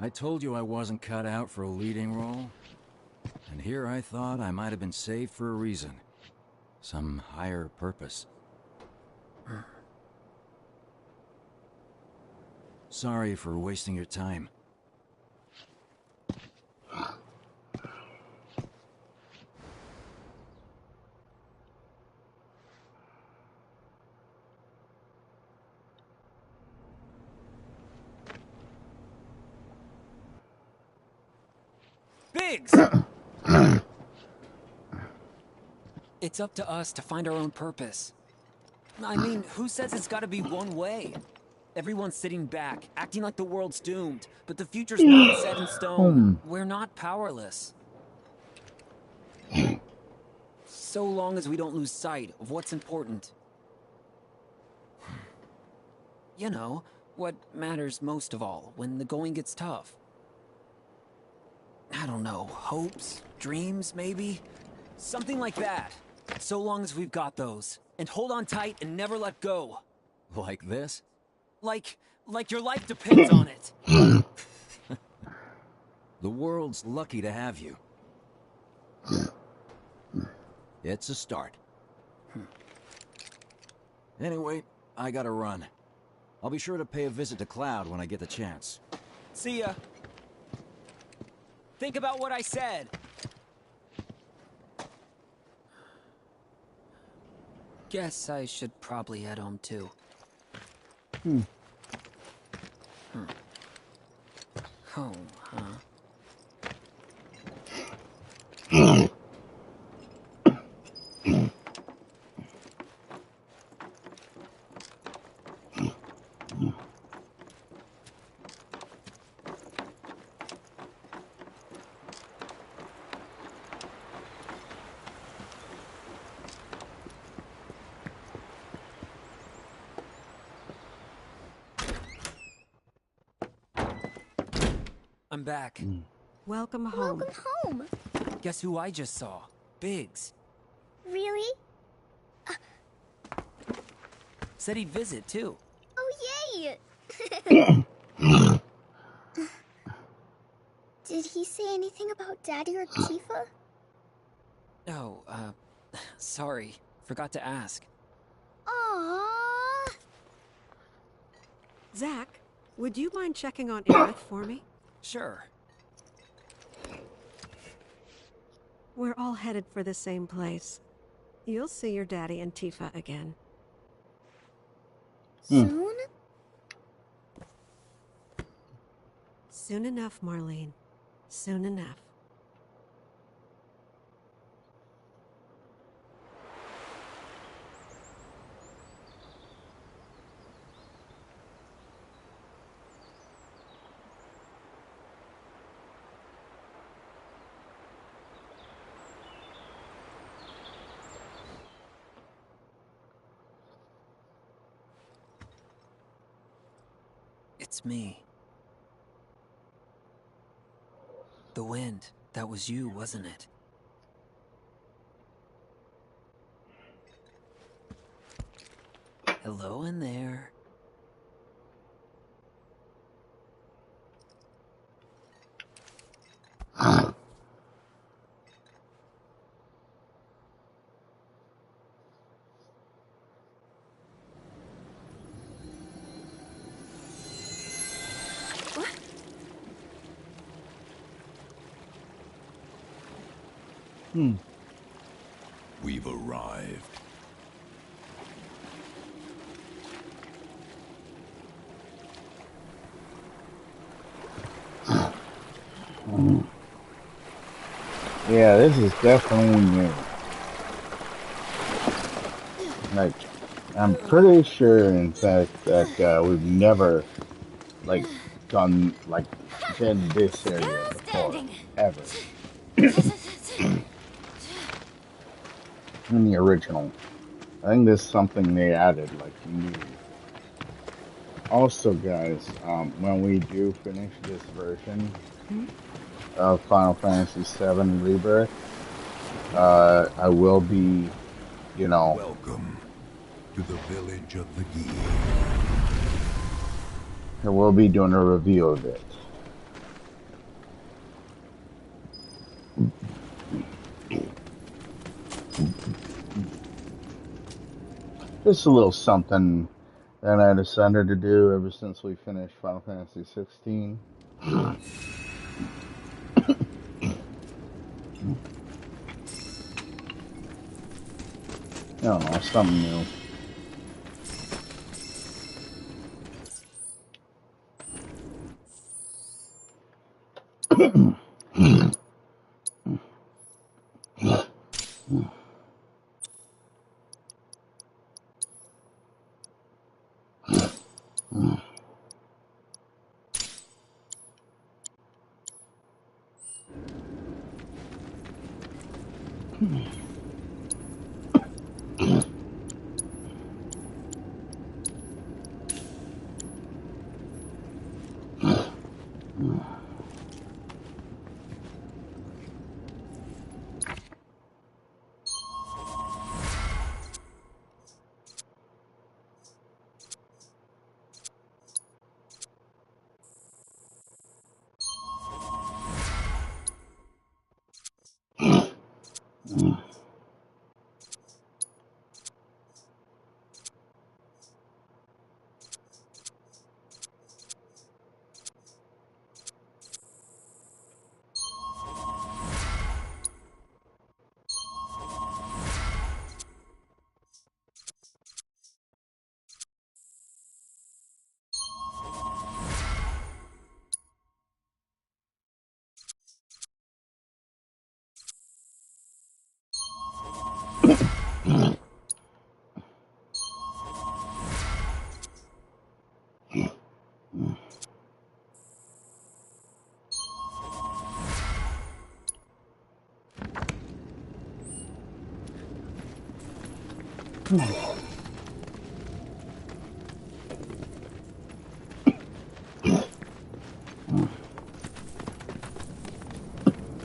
I told you I wasn't cut out for a leading role. And here I thought I might have been saved for a reason. Some higher purpose. Sorry for wasting your time. Biggs! It's up to us to find our own purpose. I mean, who says it's gotta be one way? Everyone's sitting back, acting like the world's doomed, but the future's not set in stone. We're not powerless. So long as we don't lose sight of what's important. You know, what matters most of all when the going gets tough. I don't know, hopes, dreams, maybe? Something like that. So long as we've got those. And hold on tight and never let go. Like this? Like your life depends on it. The world's lucky to have you. It's a start. Anyway, I gotta run. I'll be sure to pay a visit to Cloud when I get the chance. See ya. Think about what I said. Guess I should probably head home too. Home, huh? I'm back. Welcome home. Welcome home. Guess who I just saw? Biggs. Really? Said he'd visit, too. Oh, yay! Did he say anything about Daddy or Tifa? Oh, sorry. Forgot to ask. Aww. Zach, would you mind checking on Aerith for me? Sure. We're all headed for the same place. You'll see your daddy and Tifa again. Soon? Soon enough, Marlene. Soon enough. It's me. The wind. That was you, wasn't it? Hello in there. We've arrived. Yeah, this is definitely new. Like, I'm pretty sure, in fact, that we've never, like, been this area before, ever. In the original. I think this is something they added, like, new. Also, guys, when we do finish this version of Final Fantasy VII Rebirth, I will be, you know... Welcome to the village of the Geese. I will be doing a review of it. Just a little something that I decided to do ever since we finished Final Fantasy 16. I don't know, something new.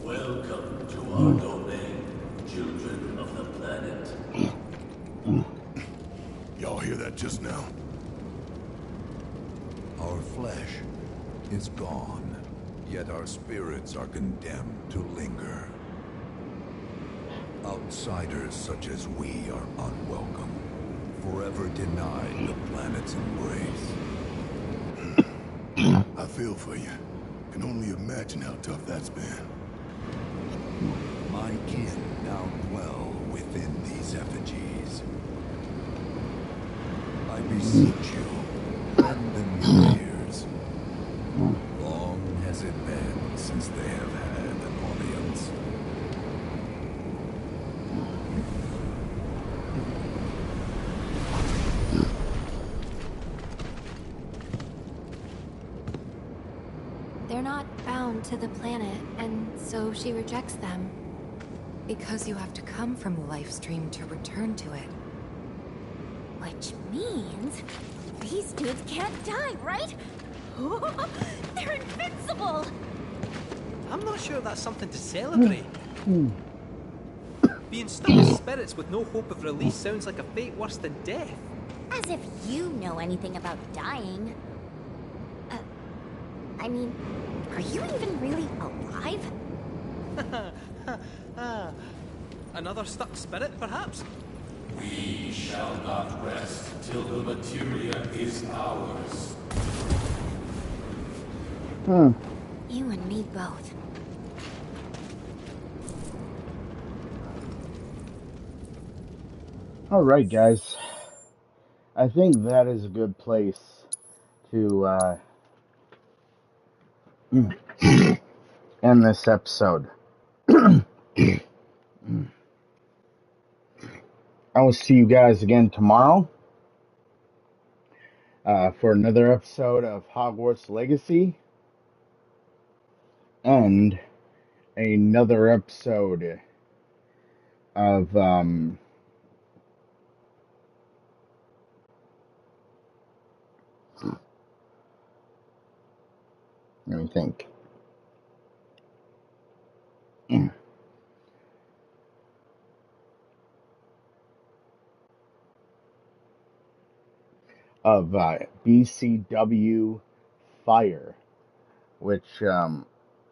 Welcome to our domain, children of the planet. Y'all hear that just now? Our flesh is gone, yet our spirits are condemned to linger. Outsiders such as we are unwelcome, forever denied the planet's embrace. I feel for you. Can only imagine how tough that's been. My kin now dwell within these effigies. I beseech you, seems they have had an audience. They're not bound to the planet, and so she rejects them. Because you have to come from the life stream to return to it. Which means these dudes can't die, right? They're invincible! I'm not sure that's something to celebrate. Being stuck as spirits with no hope of release sounds like a fate worse than death. As if you know anything about dying. I mean, are you even really alive? Another stuck spirit, perhaps? We shall not rest till the materia is ours. You and me both. Alright, guys. I think that is a good place to end this episode. I will see you guys again tomorrow for another episode of Hogwarts Legacy and another episode of let me think. Of BCW Fire, which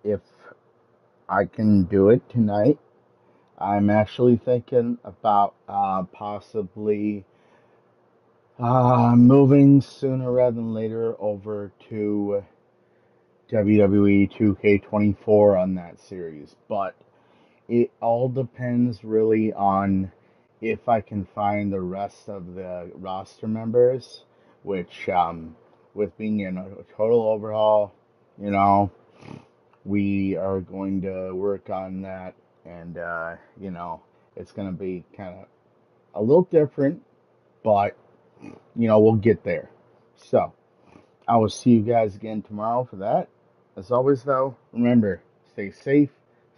if I can do it tonight, I'm actually thinking about possibly moving sooner rather than later over to WWE 2K24 on that series, but it all depends really on if I can find the rest of the roster members, which with being in a total overhaul, you know, we are going to work on that, and you know, it's going to be kind of a little different, but you know, we'll get there. So I will see you guys again tomorrow for that. As always, though, remember, stay safe,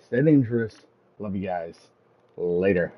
stay dangerous. Love you guys. Later.